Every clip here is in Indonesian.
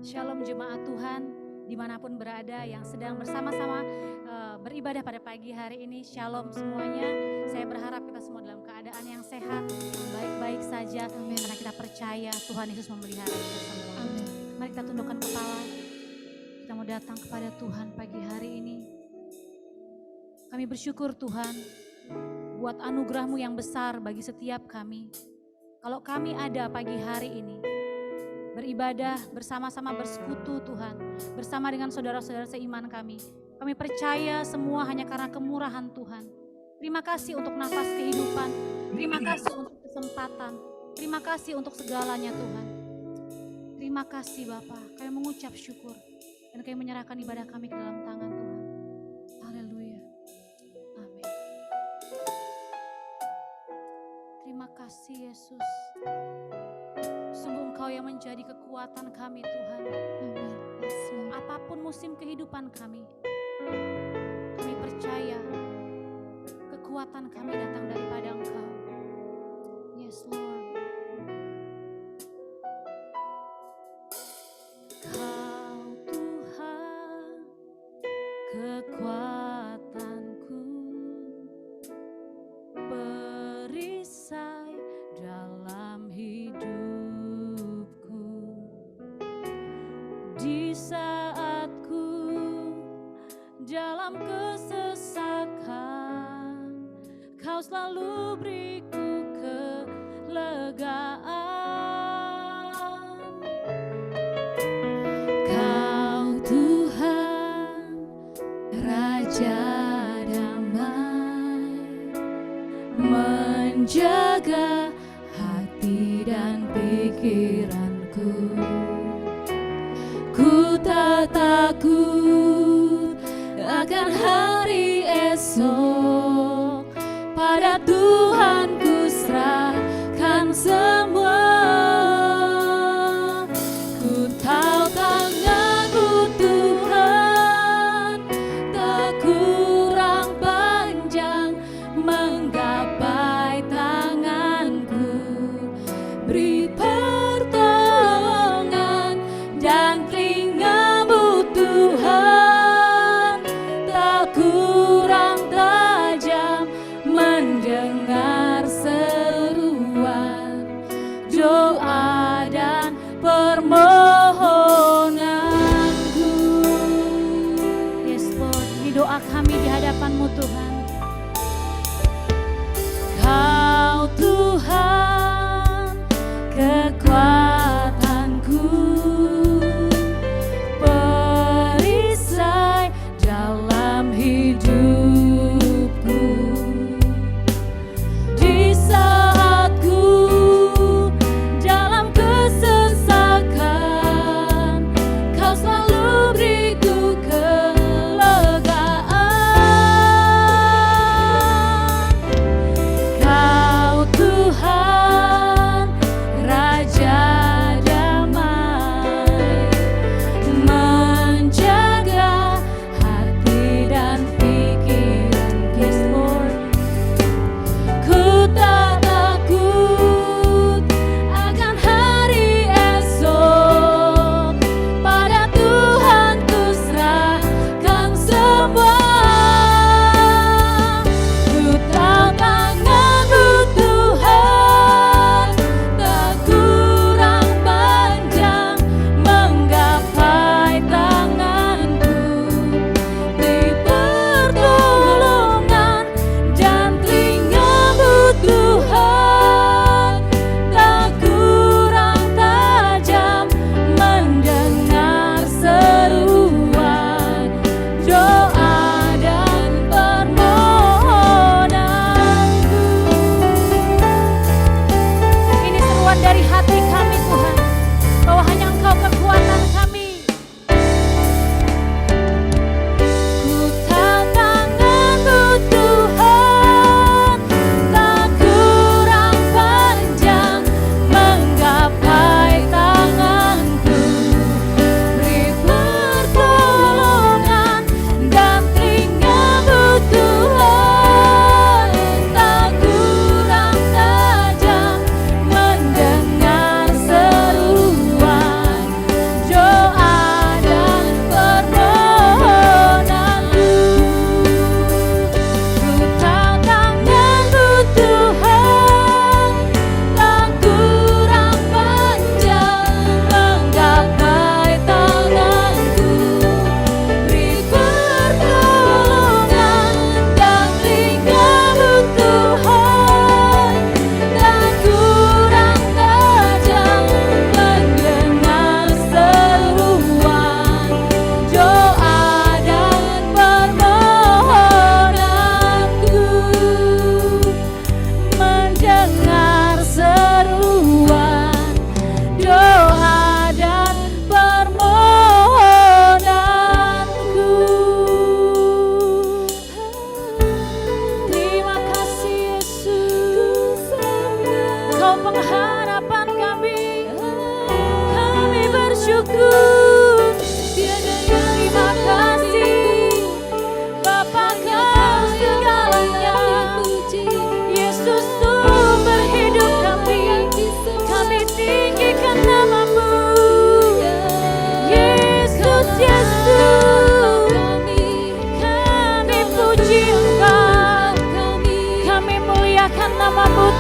Shalom jemaat Tuhan, dimanapun berada yang sedang bersama-sama beribadah pada pagi hari ini. Shalom semuanya, saya berharap kita semua dalam keadaan yang sehat, baik-baik saja. Amin. Karena kita percaya Tuhan Yesus memelihara kita semua. Amin. Mari kita tundukkan kepala, kita mau datang kepada Tuhan pagi hari ini. Kami bersyukur Tuhan, buat anugerah-Mu yang besar bagi setiap kami. Kalau kami ada pagi hari ini, beribadah bersama-sama bersekutu Tuhan, bersama dengan saudara-saudara seiman kami. Kami percaya semua hanya karena kemurahan Tuhan. Terima kasih untuk nafas kehidupan, terima kasih untuk kesempatan, terima kasih untuk segalanya Tuhan. Terima kasih Bapa, kami mengucap syukur dan kami menyerahkan ibadah kami ke dalam tangan Tuhan. Haleluya. Amin. Terima kasih Yesus. Sungguh Engkau yang menjadi kekuatan kami Tuhan. Amin. Apapun musim kehidupan kami percaya kekuatan kami datang daripada Engkau. Yes Lord. Kau Tuhan kekuatanku, perisai dalam hidupku. Di saat ku dalam kesesakan, Kau selalu beriku kelegaan. Kau Tuhan Raja damai, menjaga hati dan pikiranku. Ku tak takut akan hari esok, pada Tuhan ku serahkan semua. Ku tahu tangan-Mu Tuhan tak kurang panjang menggapai tanganku. Beri pertolongan dan telinga-Mu Tuhan tak kurang tajam mendengar seruan doa dan permohonanku. Yes Lord, ini doa kami di hadapan-Mu Tuhan. Kau Tuhan kekuatanku, perisai dalam hidupku. Di saat ku dalam kesesakan, Kau selalu beriku kelegaan. Kau Tuhan Raja damai,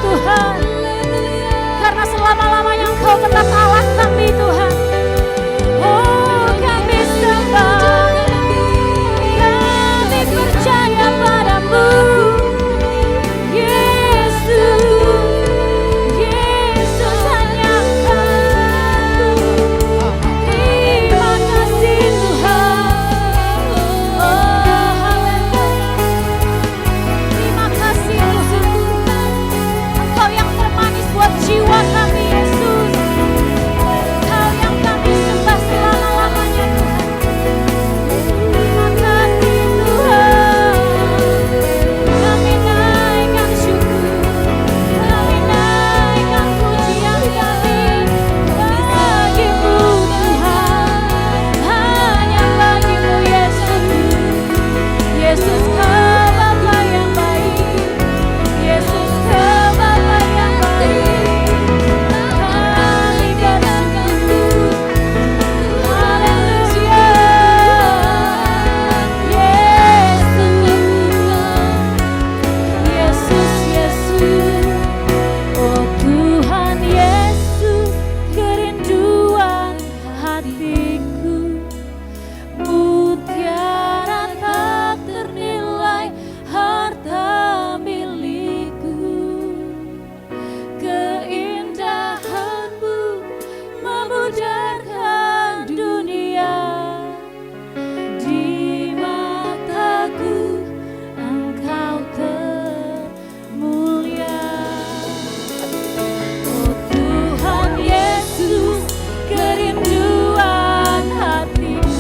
Tuhan, karena selama-lamanya Engkau tetap Allah kami Tuhan. Oh, kami sembah, kami percaya padamu, Yesus, Yesus hanya Engkau. Terima kasih Tuhan. Oh, haleluya. Terima kasih Tuhan. Engkau yang termanis buat jiwa kami Yesus. Engkau yang kami sembah selama-lamanya Tuhan. Terima kasih Tuhan. Kami naikkan syukur, kami naikkan pujian kami bagimu Tuhan. Hanya bagimu Yesus. Yesus Kau Bapa yang baik. Yesus Kau Bapa yang baik. Kami bersyukur. Haleluya. Yesus, Yesus. Oh Tuhan Yesus, kerinduan hatiku. Mutiara tak ternilai harta milikku. Keindahanmu memudarkan dunia. Di mataku Engkau termulia. Oh Tuhan Yesus, kerinduan hatiku.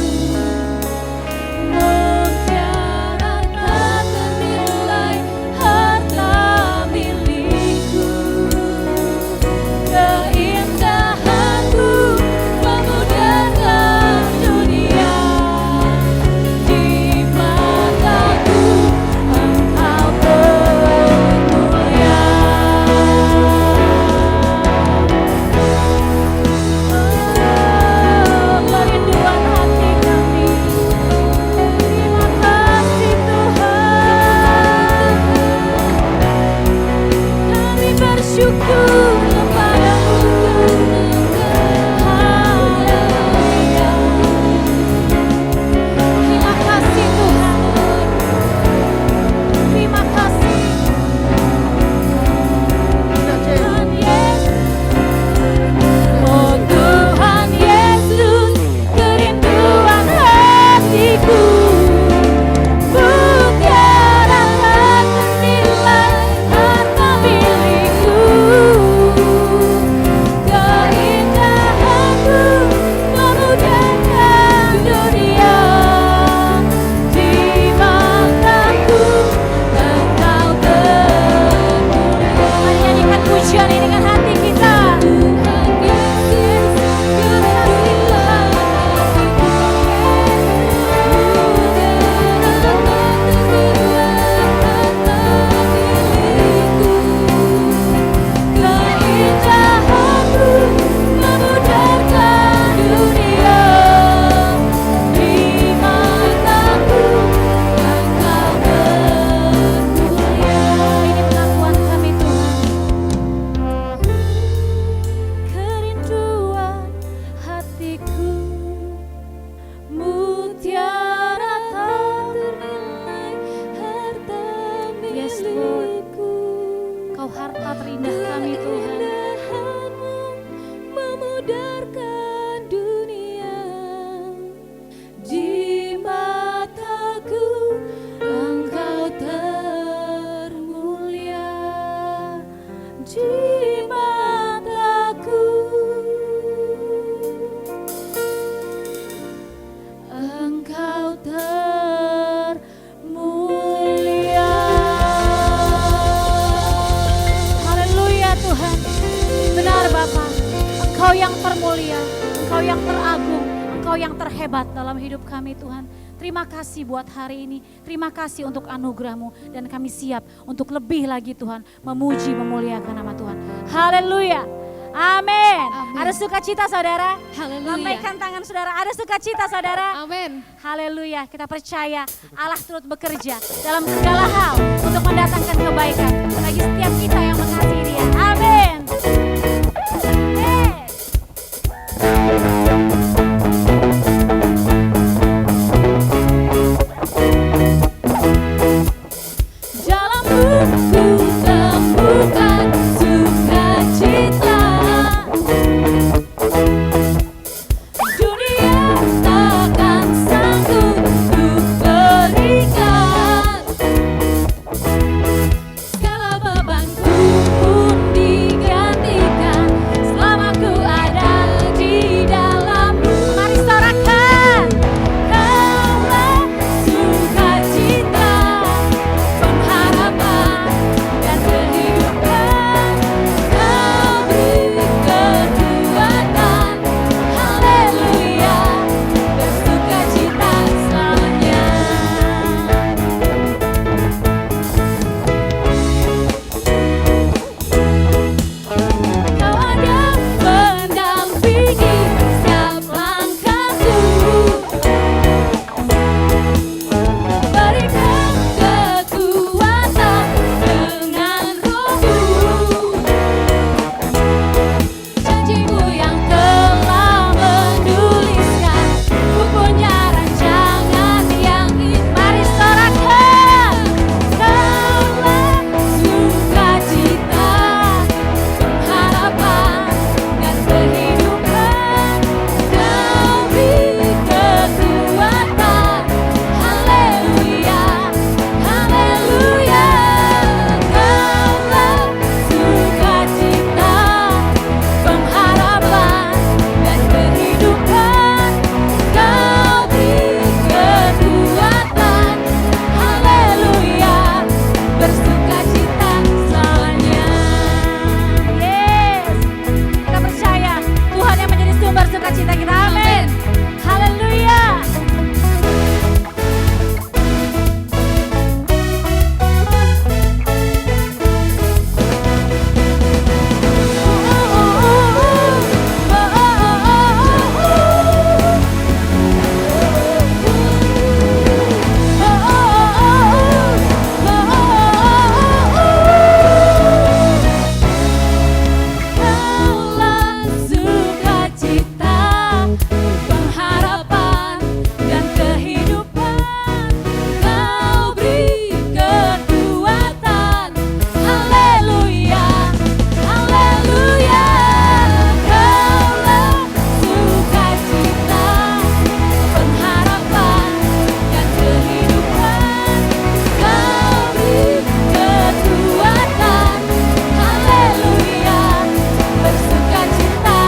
Mutiara tak ternilai harta milikku. Keindahanmu memudarkan dunia. Di mataku Engkau termulia. Oh, kerinduan hati kami. Terima kasih Tuhan. Kami bersyukur kepadamu. Haleluya. Terima kasih Tuhan. Terima kasih Tuhan Yesus. Oh Tuhan Yesus, kerinduan hatiku. Mutiara tak ternilai harta milikku. Keindahanmu memudarkan dunia. Di mataku Engkau termulia. Mari nyanyikan pujian ini dengan hati kita. Tuhan Yesus, kerinduan hatiku. Keindahanmu memudarkan dunia. Di mataku Engkau termulia. Ini pengakuan kami Tuhan. Kerinduan hatiku. Mutiara tak ternilai harta milikku. Kau harta terindah kami Tuhan. Keindahanmu memudarkan dunia. Di mataku Engkau termulia. Di mataku Engkau termulia. Haleluya Tuhan. Benar Bapa, Engkau yang termulia. Engkau yang teragung, Engkau yang terhebat dalam hidup kami Tuhan. Terima kasih buat hari ini, terima kasih untuk anugerah-Mu, dan kami siap untuk lebih lagi Tuhan memuji, memuliakan nama Tuhan. Haleluya, amin. Ada sukacita saudara? Haleluya. Lambaikan tangan saudara, ada sukacita saudara? Amin. Haleluya, kita percaya Allah turut bekerja dalam segala hal untuk mendatangkan kebaikan bagi setiap kita yang mengasihi Dia. Amin. Dalam buku temukan sukacita, dunia takkan sanggup untuk berikan. Segala bebanku pun digantikan selama ku ada di dalam-Mu. Mari sorakan, Kaulah sukacita, pengharapan dan kehidupan. Kau beri kekuatan, haleluya, bersukacita selamanya. Kau ada mendampingi setiap langkahku, berikan kekuatan dengan Roh-Mu. Janji-Mu yang telah menuliskan, ku punya rancangan yang indah. Mari sorakan, Kaulah sukacita, pengharapan dan kehidupan. Kau beri kekuatan, haleluya, haleluya. Kaulah sukacita, pengharapan dan kehidupan. Kau beri kekuatan, haleluya, bersukacita selamanya. Yes, kita percaya Tuhan yang menjadi sumber sukacita kita. Amin, haleluya. Kaulah sukacita, pengharapan dan kehidupan. Kau beri kekuatan, haleluya, haleluya. Kaulah sukacita, pengharapan dan kehidupan. Kau beri kekuatan, haleluya, bersukacita,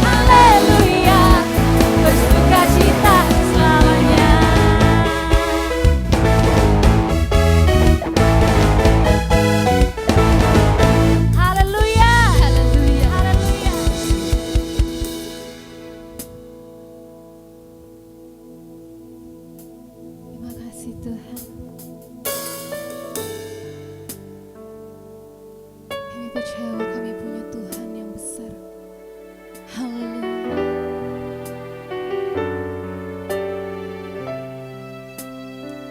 haleluya, bersukacita selamanya. Haleluya, haleluya, haleluya. Terima kasih Tuhan. Kami percaya bahwa kami punya Tuhan yang besar. Haleluya.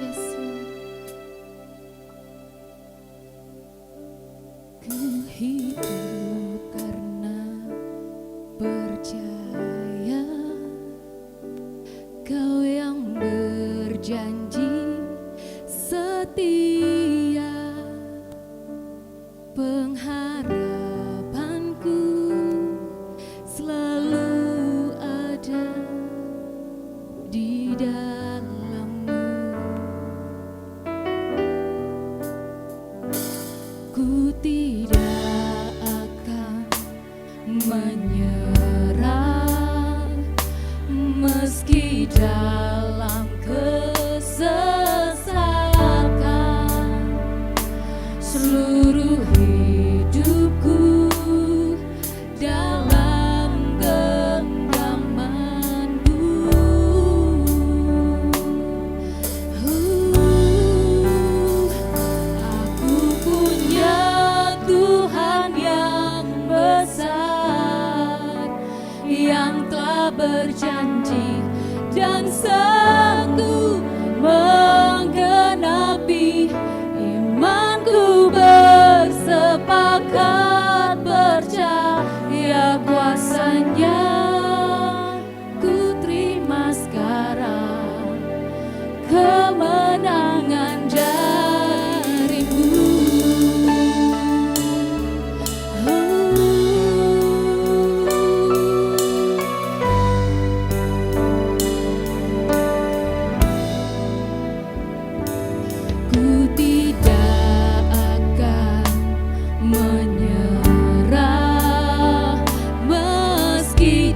Yes, Lord. Ku hidup karena percaya, Kau yang berjanji setia, pengharapanku selalu ada di dalam-Mu. Ku tidak akan menyerah meski dalam kesesatan. Seluruh hidupku dalam genggaman berjanji dan sanggup menggenapi. Imanku bersepakat percaya kuasanya. Ku terima sekarang kemenangan darimu. Ku tidak akan menyerah meski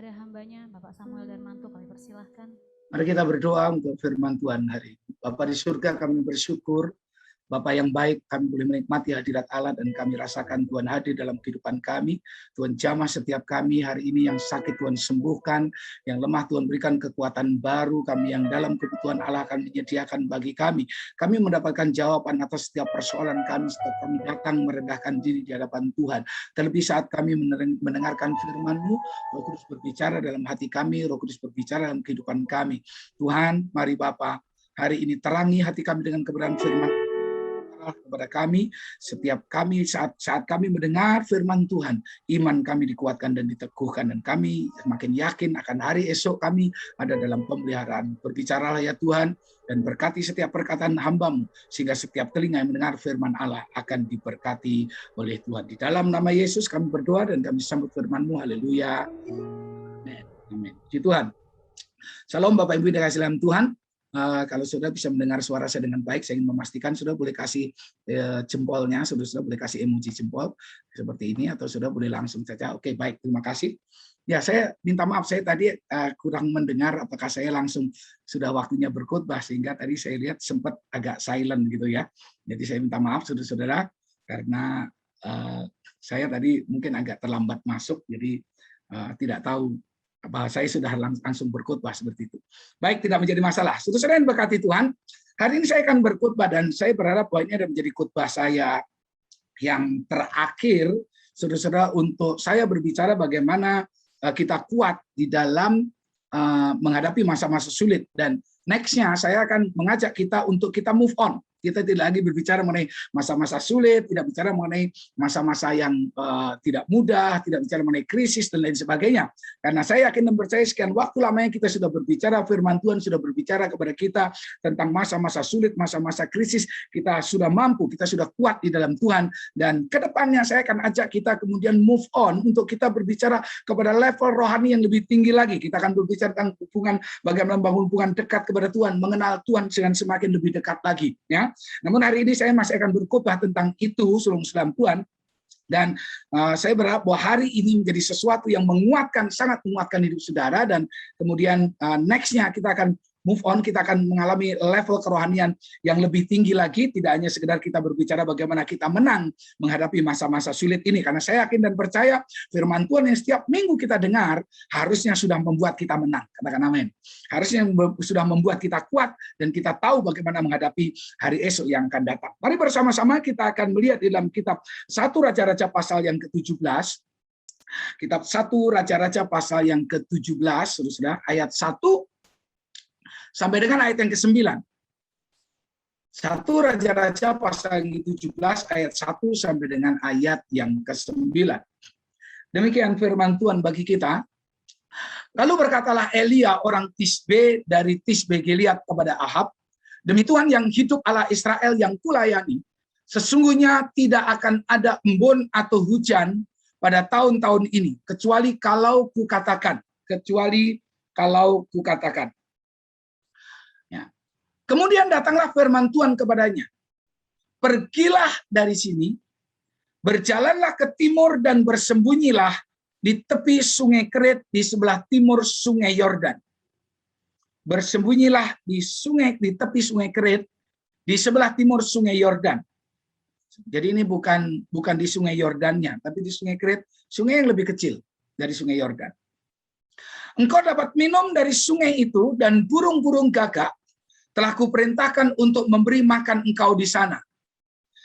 kepada hambanya, Bapak Samuel Darmanto, kami persilahkan. Mari kita berdoa untuk firman Tuhan hari ini. Bapa di surga, kami bersyukur Bapa yang baik, kami boleh menikmati hadirat Allah dan kami rasakan Tuhan hadir dalam kehidupan kami. Tuhan jamah setiap kami hari ini, yang sakit Tuhan sembuhkan, yang lemah Tuhan berikan kekuatan baru, kami yang dalam kebutuhan Allah akan menyediakan bagi kami. Kami mendapatkan jawaban atas setiap persoalan kami setiap kami datang merendahkan diri di hadapan Tuhan. Terlebih saat kami mendengarkan firman-Mu, Roh Kudus berbicara dalam hati kami, Roh Kudus berbicara dalam kehidupan kami. Tuhan, mari Bapa, hari ini terangi hati kami dengan kebenaran firman kepada kami. Setiap kami saat kami mendengar firman Tuhan, iman kami dikuatkan dan diteguhkan, dan kami semakin yakin akan hari esok kami ada dalam pemeliharaan. Berbicaralah ya Tuhan, dan berkati setiap perkataan hamba-Mu, sehingga setiap telinga yang mendengar firman Allah akan diberkati oleh Tuhan. Di dalam nama Yesus kami berdoa dan kami sambut firman-Mu. Haleluya. Amin. Amin. Puji Tuhan. Shalom Bapak Ibu dikasih dalam Tuhan. Kalau sudah bisa mendengar suara saya dengan baik, saya ingin memastikan sudah boleh kasih jempolnya, sudah boleh kasih emoji jempol seperti ini, atau sudah boleh langsung saja. Oke, baik, terima kasih. Ya, saya minta maaf, saya tadi kurang mendengar apakah saya langsung sudah waktunya berkhotbah, sehingga tadi saya lihat sempat agak silent gitu ya. Jadi saya minta maaf saudara-saudara, karena saya tadi mungkin agak terlambat masuk, jadi tidak tahu apa saya sudah langsung berkhotbah seperti itu. Baik, tidak menjadi masalah. Saudara-saudara yang berkati Tuhan, hari ini saya akan berkhotbah dan saya berharap bahwa ini akan menjadi khotbah saya yang terakhir, saudara-saudara, untuk saya berbicara bagaimana kita kuat di dalam menghadapi masa-masa sulit. Dan next-nya saya akan mengajak kita untuk kita move on. Kita tidak lagi berbicara mengenai masa-masa sulit, tidak bicara mengenai masa-masa yang tidak mudah, tidak bicara mengenai krisis dan lain sebagainya. Karena saya yakin dan percaya sekian waktu lamanya kita sudah berbicara, firman Tuhan sudah berbicara kepada kita tentang masa-masa sulit, masa-masa krisis. Kita sudah mampu, kita sudah kuat di dalam Tuhan. Dan kedepannya saya akan ajak kita kemudian move on untuk kita berbicara kepada level rohani yang lebih tinggi lagi. Kita akan berbicara tentang hubungan, bagaimana membangun hubungan dekat kepada Tuhan, mengenal Tuhan dengan semakin lebih dekat lagi. Ya. Namun hari ini saya masih akan berkhotbah tentang itu, saudara Tuhan. Dan saya berharap bahwa hari ini menjadi sesuatu yang menguatkan, sangat menguatkan hidup saudara. Dan kemudian next-nya kita akan move on, kita akan mengalami level kerohanian yang lebih tinggi lagi, tidak hanya sekedar kita berbicara bagaimana kita menang menghadapi masa-masa sulit ini. Karena saya yakin dan percaya firman Tuhan yang setiap minggu kita dengar harusnya sudah membuat kita menang. Katakan amin. Harusnya sudah membuat kita kuat dan kita tahu bagaimana menghadapi hari esok yang akan datang. Mari bersama-sama kita akan melihat di dalam kitab 1 Raja-Raja pasal yang ke-17. Kitab 1 Raja-Raja pasal yang ke-17, saudara, ayat 1 sampai dengan ayat yang ke-9. 1 Raja-Raja pasal yang ke-17 ayat 1 sampai dengan ayat yang ke-9. Demikian firman Tuhan bagi kita. Lalu berkatalah Elia orang Tisbe dari Tisbe Gilead kepada Ahab, demi Tuhan yang hidup Allah Israel yang kulayani, sesungguhnya tidak akan ada embun atau hujan pada tahun-tahun ini, kecuali kalau kukatakan. Kemudian datanglah firman Tuhan kepadanya. Pergilah dari sini, berjalanlah ke timur dan bersembunyilah di tepi sungai Kerit di sebelah timur sungai Yordan. Bersembunyilah di tepi sungai Kerit di sebelah timur sungai Yordan. Jadi ini bukan di sungai Yordannya, tapi di sungai Kerit, sungai yang lebih kecil dari sungai Yordan. Engkau dapat minum dari sungai itu dan burung-burung gagak telah kuperintahkan untuk memberi makan engkau di sana.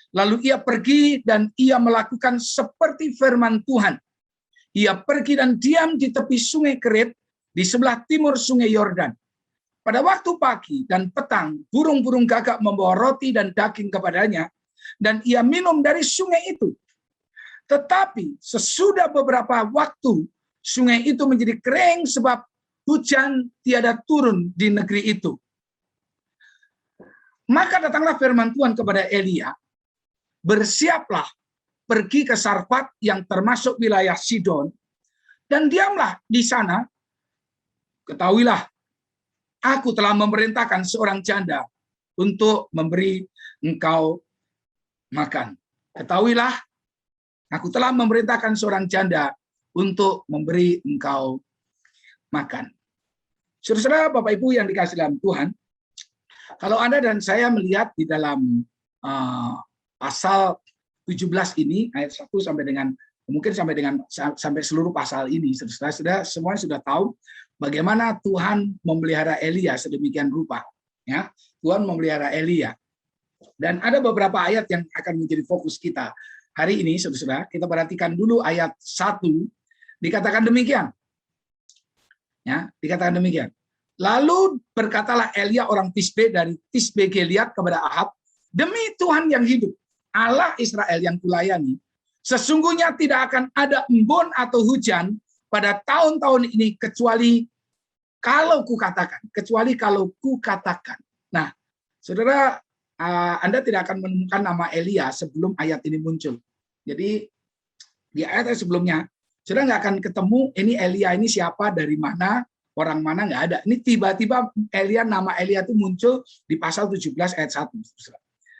Lalu ia pergi dan ia melakukan seperti firman Tuhan. Ia pergi dan diam di tepi sungai Kerit di sebelah timur sungai Yordan. Pada waktu pagi dan petang, burung-burung gagak membawa roti dan daging kepadanya, dan ia minum dari sungai itu. Tetapi sesudah beberapa waktu, sungai itu menjadi kering sebab hujan tiada turun di negeri itu. Maka datanglah firman Tuhan kepada Elia, bersiaplah, pergi ke Sarfat yang termasuk wilayah Sidon, dan diamlah di sana. Ketahuilah, aku telah memerintahkan seorang janda untuk memberi engkau makan. Ketahuilah, aku telah memerintahkan seorang janda untuk memberi engkau makan. Saudara, Bapak Ibu yang dikasihi dalam Tuhan, kalau Anda dan saya melihat di dalam pasal 17 ini, ayat 1 sampai dengan mungkin sampai seluruh pasal ini, saudara semuanya sudah tahu bagaimana Tuhan memelihara Elia sedemikian rupa. Ya, Tuhan memelihara Elia. Dan ada beberapa ayat yang akan menjadi fokus kita hari ini, saudara. Kita perhatikan dulu ayat 1, dikatakan demikian. Ya, dikatakan demikian. Lalu berkatalah Elia orang Tisbe dari Tisbe Gilead kepada Ahab, demi Tuhan yang hidup, Allah Israel yang kulayani, sesungguhnya tidak akan ada embun atau hujan pada tahun-tahun ini kecuali kalau kukatakan. Nah, saudara, Anda tidak akan menemukan nama Elia sebelum ayat ini muncul. Jadi di ayat sebelumnya, saudara nggak akan ketemu ini Elia ini siapa, dari mana, orang mana, nggak ada. Ini tiba-tiba nama Elia itu muncul di pasal 17 ayat 1.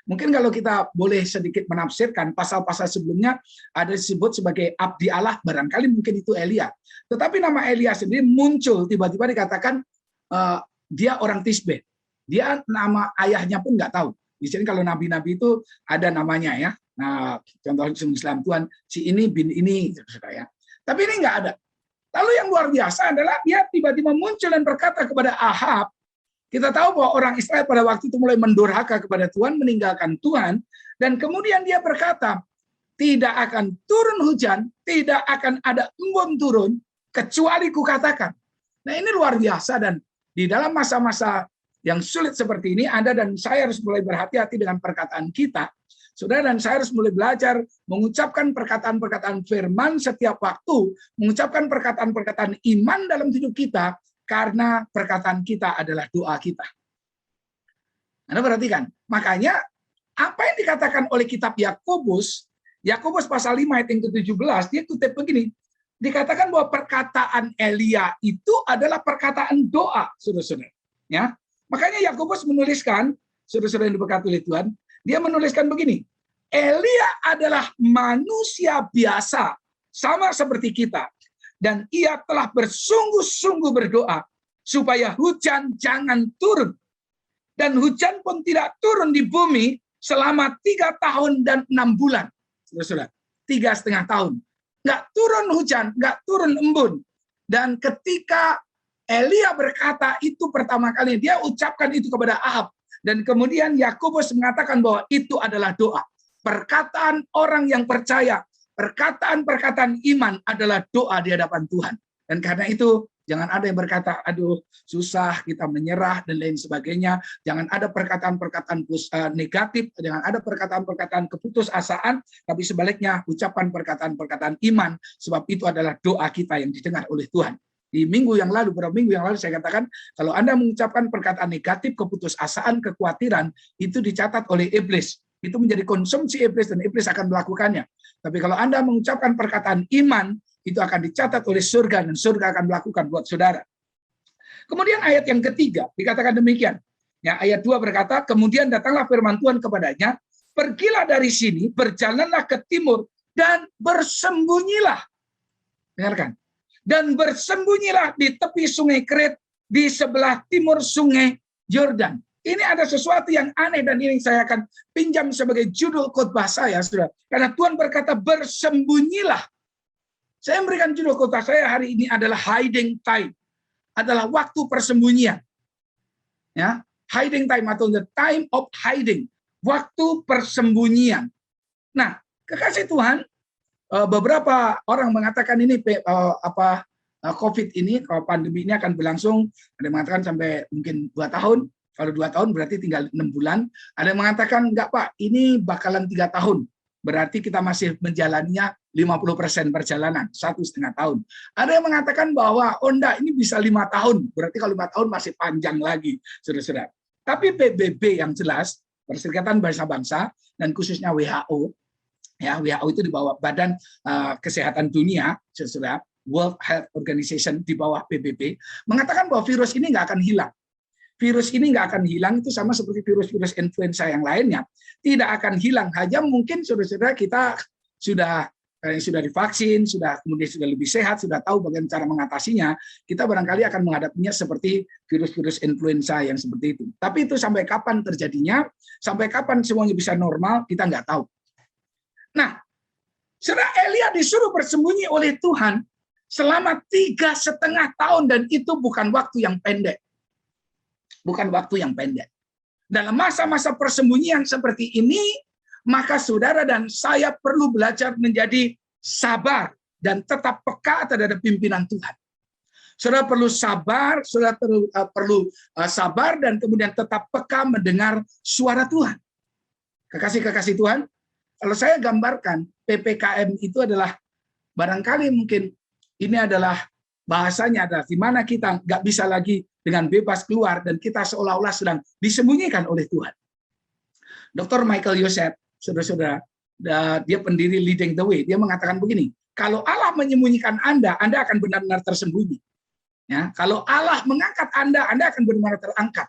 Mungkin kalau kita boleh sedikit menafsirkan, pasal-pasal sebelumnya ada disebut sebagai abdi Allah, barangkali mungkin itu Elia. Tetapi nama Elia sendiri muncul, tiba-tiba dikatakan dia orang Tisbe. Dia nama ayahnya pun nggak tahu. Di sini kalau nabi-nabi itu ada namanya ya. Nah, contoh Islam Tuhan, si ini bin ini, saudara ya. Tapi ini nggak ada. Lalu yang luar biasa adalah dia tiba-tiba muncul dan berkata kepada Ahab. Kita tahu bahwa orang Israel pada waktu itu mulai mendurhaka kepada Tuhan, meninggalkan Tuhan, dan kemudian dia berkata, tidak akan turun hujan, tidak akan ada embun turun, kecuali kukatakan. Nah, ini luar biasa, dan di dalam masa-masa yang sulit seperti ini, Anda dan saya harus mulai berhati-hati dengan perkataan kita. Saudara dan saya harus mulai belajar mengucapkan perkataan-perkataan firman setiap waktu, mengucapkan perkataan-perkataan iman dalam hidup kita, karena perkataan kita adalah doa kita. Anda perhatikan, makanya apa yang dikatakan oleh kitab Yakobus pasal 5 ayat yang ke-17, dia kutip begini, dikatakan bahwa perkataan Elia itu adalah perkataan doa, saudara-saudara. Ya, makanya Yakobus menuliskan, saudara-saudara yang diberkati oleh Tuhan, dia menuliskan begini, Elia adalah manusia biasa, sama seperti kita. Dan ia telah bersungguh-sungguh berdoa supaya hujan jangan turun. Dan hujan pun tidak turun di bumi selama 3 tahun dan 6 bulan. Saudara-saudara, 3,5 tahun. Nggak turun hujan, nggak turun embun. Dan ketika Elia berkata itu pertama kali, dia ucapkan itu kepada Ahab. Dan kemudian Yakobus mengatakan bahwa itu adalah doa. Perkataan orang yang percaya, perkataan-perkataan iman adalah doa di hadapan Tuhan. Dan karena itu, jangan ada yang berkata, aduh susah, kita menyerah, dan lain sebagainya. Jangan ada perkataan-perkataan negatif, jangan ada perkataan-perkataan keputusasaan, tapi sebaliknya, ucapan perkataan-perkataan iman, sebab itu adalah doa kita yang didengar oleh Tuhan. Di beberapa minggu yang lalu saya katakan, kalau Anda mengucapkan perkataan negatif, keputusasaan, kekhawatiran, itu dicatat oleh iblis. Itu menjadi konsumsi iblis dan iblis akan melakukannya. Tapi kalau Anda mengucapkan perkataan iman, itu akan dicatat oleh surga dan surga akan melakukan buat saudara. Kemudian ayat yang ketiga dikatakan demikian. Ya, ayat 2 berkata, kemudian datanglah firman Tuhan kepadanya, pergilah dari sini, berjalanlah ke timur dan bersembunyilah. Dengarkan. Dan bersembunyilah di tepi sungai Keret di sebelah timur sungai Yordan. Ini ada sesuatu yang aneh dan ini saya akan pinjam sebagai judul khotbah saya, saudara. Karena Tuhan berkata bersembunyilah. Saya memberikan judul khotbah saya hari ini adalah hiding time, adalah waktu persembunyian. Ya, hiding time atau the time of hiding, waktu persembunyian. Nah, kekasih Tuhan, beberapa orang mengatakan ini COVID ini, kalau pandemi ini akan berlangsung, ada yang mengatakan sampai mungkin 2 tahun. Kalau 2 tahun berarti tinggal 6 bulan. Ada yang mengatakan, enggak Pak, ini bakalan 3 tahun. Berarti kita masih menjalaninya 50% perjalanan, 1,5 tahun. Ada yang mengatakan bahwa, oh enggak, ini bisa 5 tahun. Berarti kalau 5 tahun masih panjang lagi, saudara-saudara. Tapi PBB yang jelas, Perserikatan Bangsa-Bangsa, dan khususnya WHO, ya WHO itu di bawah Badan Kesehatan Dunia, saudara, World Health Organization di bawah PBB, mengatakan bahwa virus ini nggak akan hilang. Virus ini nggak akan hilang, itu sama seperti virus-virus influenza yang lainnya. Tidak akan hilang, hanya mungkin saudara-saudara kita sudah yang sudah divaksin, kemudian sudah lebih sehat, sudah tahu bagaimana cara mengatasinya, kita barangkali akan menghadapinya seperti virus-virus influenza yang seperti itu. Tapi itu sampai kapan terjadinya, sampai kapan semuanya bisa normal, kita nggak tahu. Nah, saudara, Elia disuruh bersembunyi oleh Tuhan selama 3,5 tahun, dan itu bukan waktu yang pendek. Bukan waktu yang pendek. Dalam masa-masa persembunyian seperti ini, maka saudara dan saya perlu belajar menjadi sabar dan tetap peka terhadap pimpinan Tuhan. Saudara perlu sabar, saudara perlu sabar dan kemudian tetap peka mendengar suara Tuhan. Kekasih-kekasih Tuhan, kalau saya gambarkan PPKM itu adalah barangkali mungkin ini adalah bahasanya adalah di mana kita nggak bisa lagi dengan bebas keluar dan kita seolah-olah sedang disembunyikan oleh Tuhan. Dr. Michael Yosef, saudara-saudara, dia pendiri Leading the Way. Dia mengatakan begini, kalau Allah menyembunyikan Anda akan benar-benar tersembunyi. Ya, kalau Allah mengangkat Anda akan benar-benar terangkat.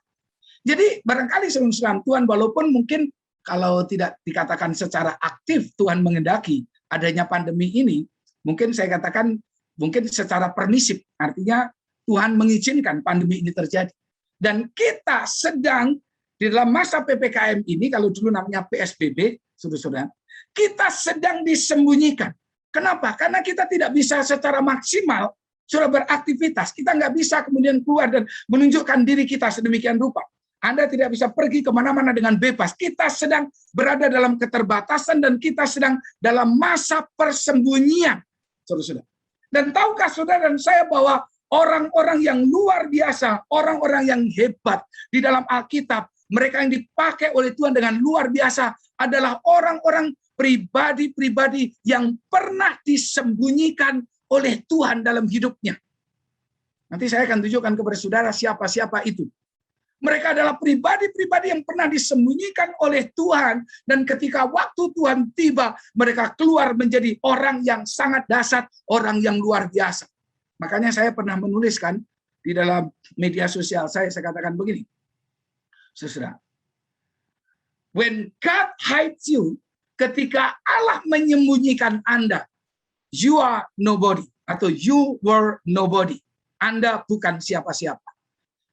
Jadi barangkali saudara Tuhan, walaupun mungkin kalau tidak dikatakan secara aktif Tuhan mengendaki adanya pandemi ini, mungkin saya katakan mungkin secara permisif, artinya Tuhan mengizinkan pandemi ini terjadi. Dan kita sedang di dalam masa PPKM ini, kalau dulu namanya PSBB, saudara-saudara, kita sedang disembunyikan. Kenapa? Karena kita tidak bisa secara maksimal sudah beraktivitas. Kita nggak bisa kemudian keluar dan menunjukkan diri kita sedemikian rupa. Anda tidak bisa pergi kemana-mana dengan bebas. Kita sedang berada dalam keterbatasan dan kita sedang dalam masa persembunyian, saudara-saudara. Dan tahukah saudara dan saya bahwa orang-orang yang luar biasa, orang-orang yang hebat di dalam Alkitab, mereka yang dipakai oleh Tuhan dengan luar biasa adalah orang-orang pribadi-pribadi yang pernah disembunyikan oleh Tuhan dalam hidupnya. Nanti saya akan tunjukkan kepada saudara siapa-siapa itu. Mereka adalah pribadi-pribadi yang pernah disembunyikan oleh Tuhan, dan ketika waktu Tuhan tiba, mereka keluar menjadi orang yang sangat dahsyat, orang yang luar biasa. Makanya saya pernah menuliskan di dalam media sosial saya katakan begini, saudara, when God hides you, ketika Allah menyembunyikan Anda, you are nobody, atau you were nobody. Anda bukan siapa-siapa.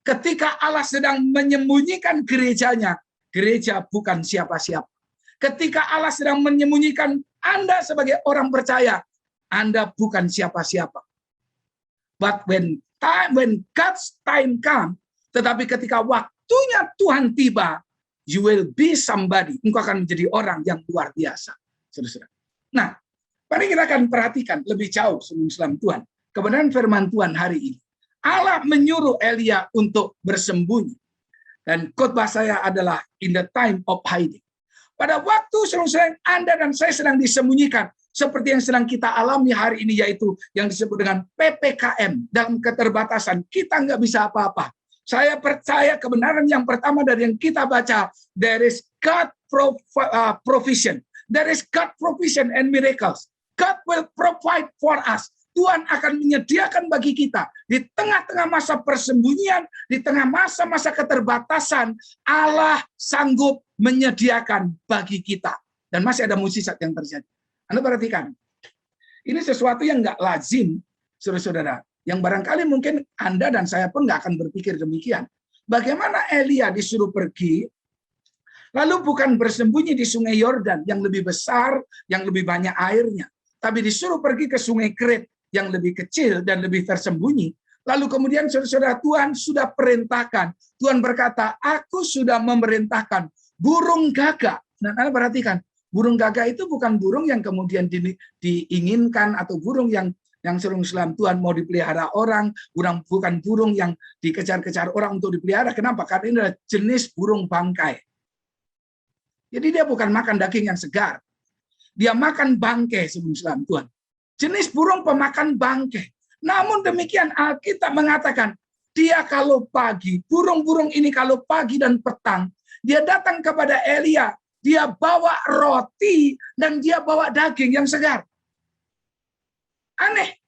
Ketika Allah sedang menyembunyikan gerejanya, gereja bukan siapa-siapa. Ketika Allah sedang menyembunyikan Anda sebagai orang percaya, Anda bukan siapa-siapa. But when God's time comes, tetapi ketika waktunya Tuhan tiba, you will be somebody. Engkau akan menjadi orang yang luar biasa, saudara-saudara. Nah, mari kita akan perhatikan lebih jauh sebelum Tuhan kebenaran firman Tuhan hari ini. Allah menyuruh Elia untuk bersembunyi. Dan khotbah saya adalah in the time of hiding. Pada waktu saudara Anda dan saya sedang disembunyikan, seperti yang sedang kita alami hari ini, yaitu yang disebut dengan PPKM, dalam keterbatasan, kita nggak bisa apa-apa. Saya percaya kebenaran yang pertama dari yang kita baca, there is God provision. There is God provision and miracles. God will provide for us. Tuhan akan menyediakan bagi kita di tengah-tengah masa persembunyian, di tengah masa-masa keterbatasan, Allah sanggup menyediakan bagi kita. Dan masih ada mukjizat yang terjadi. Anda perhatikan, ini sesuatu yang nggak lazim, saudara-saudara, yang barangkali mungkin Anda dan saya pun nggak akan berpikir demikian. Bagaimana Elia disuruh pergi, lalu bukan bersembunyi di sungai Yordan yang lebih besar, yang lebih banyak airnya, tapi disuruh pergi ke sungai Keret yang lebih kecil dan lebih tersembunyi. Lalu kemudian saudara-saudara, Tuhan sudah perintahkan. Tuhan berkata, aku sudah memerintahkan burung gagak. Nah, Anda perhatikan, burung gagak itu bukan burung yang kemudian diinginkan atau burung yang sering Islam Tuhan mau dipelihara orang, bukan burung yang dikejar-kejar orang untuk dipelihara. Kenapa? Karena ini adalah jenis burung bangkai. Jadi dia bukan makan daging yang segar. Dia makan bangkai sebelum Islam Tuhan. Jenis burung pemakan bangkai. Namun demikian Alkitab mengatakan, dia kalau pagi, burung-burung ini kalau pagi dan petang, dia datang kepada Elia, dia bawa roti dan dia bawa daging yang segar. Aneh,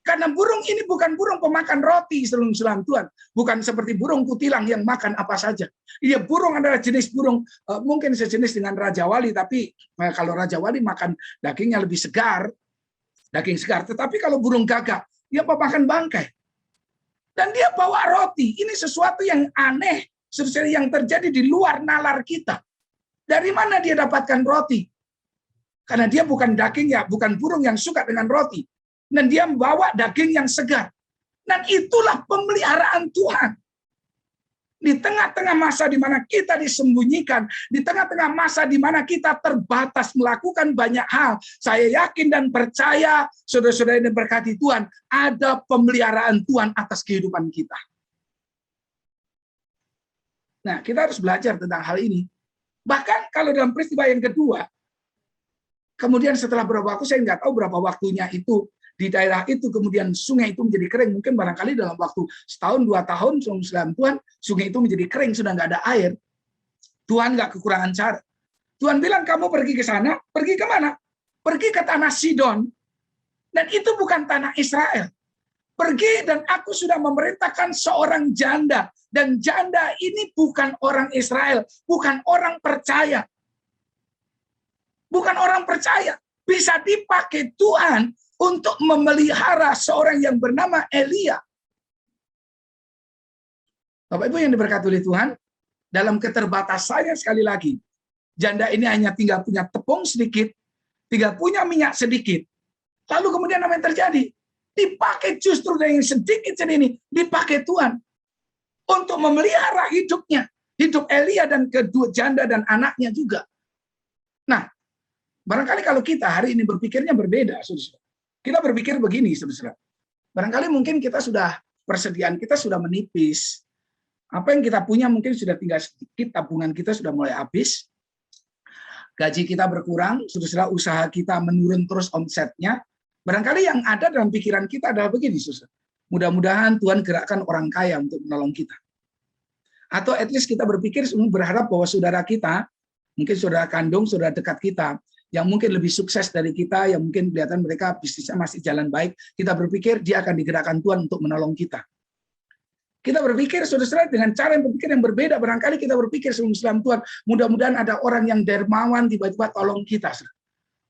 karena burung ini bukan burung pemakan roti sebelum Tuhan, bukan seperti burung kutilang yang makan apa saja. Iya, burung adalah jenis burung mungkin sejenis dengan Raja Wali, tapi kalau Raja Wali makan dagingnya lebih segar. daging segar. Tetapi kalau burung gagak, dia pemakan bangkai. Dan dia bawa roti. Ini sesuatu yang aneh, sesuatu yang terjadi di luar nalar kita. Dari mana dia dapatkan roti? Karena dia bukan daging ya, bukan burung yang suka dengan roti. Dan dia membawa daging yang segar. Dan itulah pemeliharaan Tuhan. Di tengah-tengah masa di mana kita disembunyikan, di tengah-tengah masa di mana kita terbatas melakukan banyak hal, saya yakin dan percaya, saudara-saudara yang diberkati Tuhan, ada pemeliharaan Tuhan atas kehidupan kita. Nah, kita harus belajar tentang hal ini. Bahkan kalau dalam peristiwa yang kedua, kemudian setelah beberapa waktu, saya nggak tahu berapa waktunya itu, di daerah itu kemudian sungai itu menjadi kering. Mungkin barangkali dalam waktu setahun, 2 tahun, sebelum Tuhan, sungai itu menjadi kering, sudah nggak ada air. Tuhan nggak kekurangan cara. Tuhan bilang, kamu pergi ke sana, pergi ke mana? Pergi ke tanah Sidon. Dan itu bukan tanah Israel. Pergi dan aku sudah memerintahkan seorang janda. Dan janda ini bukan orang Israel, bukan orang percaya. Bukan orang percaya. Bisa dipakai Tuhan untuk memelihara seorang yang bernama Elia. Bapak Ibu yang diberkati oleh Tuhan, dalam keterbatasannya sekali lagi, janda ini hanya tinggal punya tepung sedikit, tinggal punya minyak sedikit. Lalu kemudian apa yang terjadi? Dipakai justru dari yang sedikit ini, dipakai Tuhan untuk memelihara hidupnya, hidup Elia dan kedua janda dan anaknya juga. Nah, barangkali kalau kita hari ini berpikirnya berbeda, saudara. Kita berpikir begini, saudara. Barangkali mungkin kita sudah, persediaan kita sudah menipis. Apa yang kita punya mungkin sudah tinggal sedikit, tabungan kita sudah mulai habis. Gaji kita berkurang, saudara, usaha kita menurun terus omsetnya. Barangkali yang ada dalam pikiran kita adalah begini, saudara. Mudah-mudahan Tuhan gerakkan orang kaya untuk menolong kita. Atau at least kita berpikir, berharap bahwa saudara kita, mungkin saudara kandung, saudara dekat kita, yang mungkin lebih sukses dari kita, yang mungkin kelihatan mereka bisnisnya masih jalan baik, kita berpikir dia akan digerakkan Tuhan untuk menolong kita. Kita berpikir, saudara, dengan cara yang berpikir yang berbeda, barangkali kita berpikir sebelum Tuhan, mudah-mudahan ada orang yang dermawan tiba-tiba tolong kita.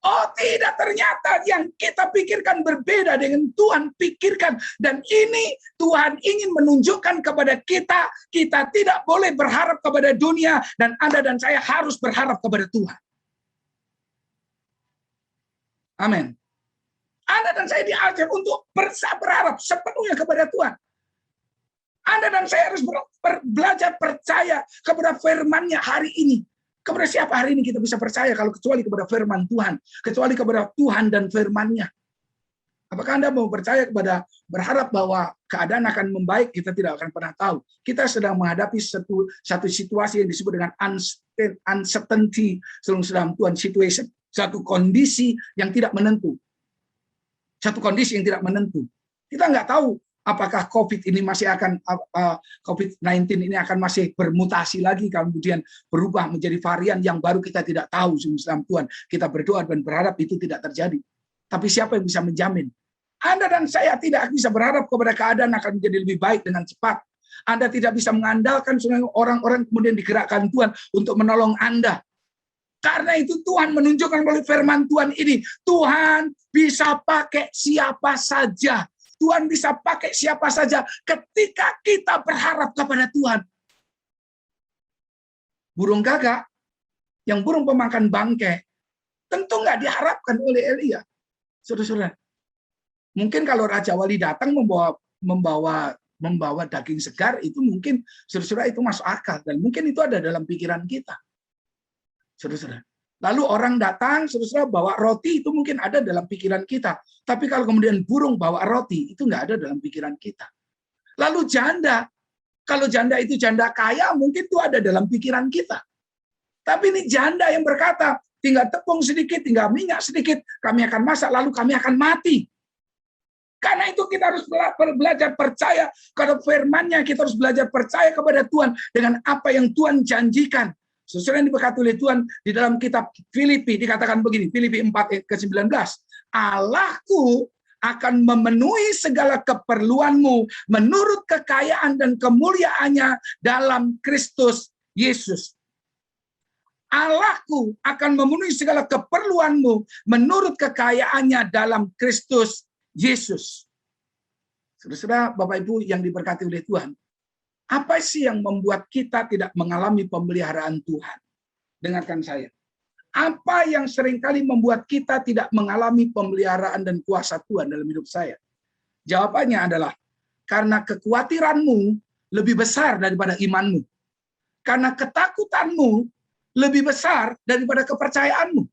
Oh tidak, ternyata yang kita pikirkan berbeda dengan Tuhan pikirkan. Dan ini Tuhan ingin menunjukkan kepada kita, kita tidak boleh berharap kepada dunia, dan Anda dan saya harus berharap kepada Tuhan. Amin. Anda dan saya diajar untuk berharap sepenuhnya kepada Tuhan. Anda dan saya harus belajar percaya kepada firman-Nya hari ini. Kepada siapa hari ini kita bisa percaya kalau kecuali kepada firman Tuhan, kecuali kepada Tuhan dan firman-Nya. Apakah Anda mau percaya kepada berharap bahwa keadaan akan membaik? Kita tidak akan pernah tahu. Kita sedang menghadapi satu situasi yang disebut dengan uncertainty, dalam Tuhan situation. Satu kondisi yang tidak menentu. Satu kondisi yang tidak menentu. Kita nggak tahu apakah COVID ini masih akan COVID-19 ini akan masih bermutasi lagi, kemudian berubah menjadi varian yang baru, kita tidak tahu. Dalam Tuhan kita berdoa dan berharap itu tidak terjadi. Tapi siapa yang bisa menjamin? Anda dan saya tidak bisa berharap kepada keadaan akan menjadi lebih baik dengan cepat. Anda tidak bisa mengandalkan orang-orang kemudian digerakkan Tuhan untuk menolong Anda. Karena itu Tuhan menunjukkan melalui firman Tuhan ini, Tuhan bisa pakai siapa saja. Tuhan bisa pakai siapa saja ketika kita berharap kepada Tuhan. Burung gagak, yang burung pemakan bangkai, tentu nggak diharapkan oleh Elia. Saudara-saudara, mungkin kalau Raja Wali datang membawa daging segar, itu mungkin saudara-saudara itu masuk akal. Dan mungkin itu ada dalam pikiran kita. Saudara-saudara. Lalu orang datang, saudara-saudara bawa roti, itu mungkin ada dalam pikiran kita. Tapi kalau kemudian burung bawa roti, itu nggak ada dalam pikiran kita. Lalu janda, kalau janda itu janda kaya, mungkin itu ada dalam pikiran kita. Tapi ini janda yang berkata, tinggal tepung sedikit, tinggal minyak sedikit, kami akan masak, lalu kami akan mati. Karena itu kita harus belajar percaya kepada firman-Nya, kita harus belajar percaya kepada Tuhan dengan apa yang Tuhan janjikan. Saudara yang diberkati oleh Tuhan, di dalam kitab Filipi dikatakan begini, Filipi 4 ke 19, Allahku akan memenuhi segala keperluanmu menurut kekayaan dan kemuliaannya dalam Kristus Yesus. Allahku akan memenuhi segala keperluanmu menurut kekayaannya dalam Kristus Yesus. Saudara-saudara, Bapak Ibu yang diberkati oleh Tuhan, apa sih yang membuat kita tidak mengalami pemeliharaan Tuhan? Dengarkan saya. Apa yang seringkali membuat kita tidak mengalami pemeliharaan dan kuasa Tuhan dalam hidup saya? Jawabannya adalah karena kekhawatiranmu lebih besar daripada imanmu. Karena ketakutanmu lebih besar daripada kepercayaanmu.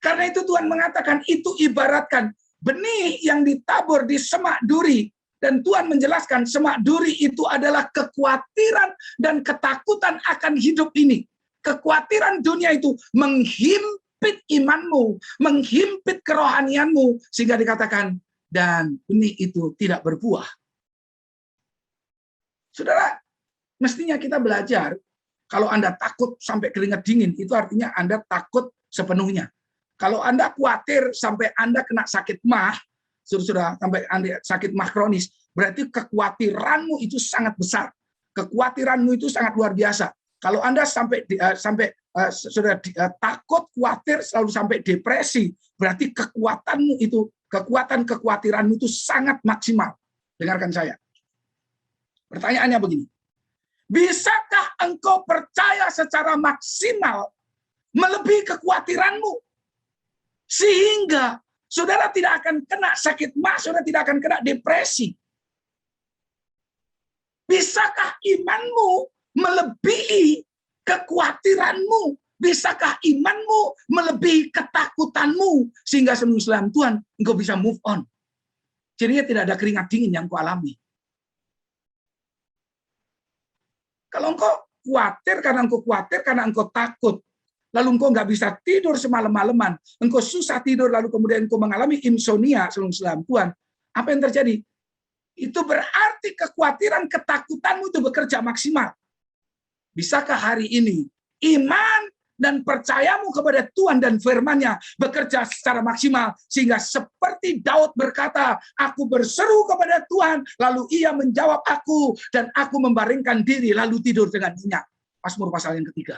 Karena itu Tuhan mengatakan itu ibaratkan benih yang ditabur di semak duri. Dan Tuhan menjelaskan semak duri itu adalah kekhawatiran dan ketakutan akan hidup ini. Kekhawatiran dunia itu menghimpit imanmu, menghimpit kerohanianmu, sehingga dikatakan, dan benih itu tidak berbuah. Saudara, mestinya kita belajar, kalau Anda takut sampai keringat dingin, itu artinya Anda takut sepenuhnya. Kalau Anda khawatir sampai Anda kena sakit mah, saudara, sampai Anda sakit mah kronis, berarti kekhawatiranmu itu sangat besar. Kekhawatiranmu itu sangat luar biasa. Kalau Anda sampai takut, khawatir, selalu sampai depresi, berarti kekuatan kekhawatiranmu itu sangat maksimal. Dengarkan saya. Pertanyaannya begini. Bisakah engkau percaya secara maksimal melebihi kekhawatiranmu? Sehingga saudara tidak akan kena sakit mah, saudara tidak akan kena depresi. Bisakah imanmu melebihi kekhawatiranmu? Bisakah imanmu melebihi ketakutanmu? Sehingga sebelum Tuhan, engkau bisa move on. Jadinya tidak ada keringat dingin yang kau alami. Kalau engkau khawatir karena engkau takut, lalu engkau nggak bisa tidur semalam-malaman, engkau susah tidur, lalu kemudian engkau mengalami insomnia sebelum Tuhan, apa yang terjadi? Itu berarti kekhawatiran, ketakutanmu itu bekerja maksimal. Bisakah hari ini iman dan percayamu kepada Tuhan dan firman-Nya bekerja secara maksimal, sehingga seperti Daud berkata, aku berseru kepada Tuhan, lalu Ia menjawab aku, dan aku membaringkan diri lalu tidur dengan nyenyak. Mazmur pasal yang ketiga.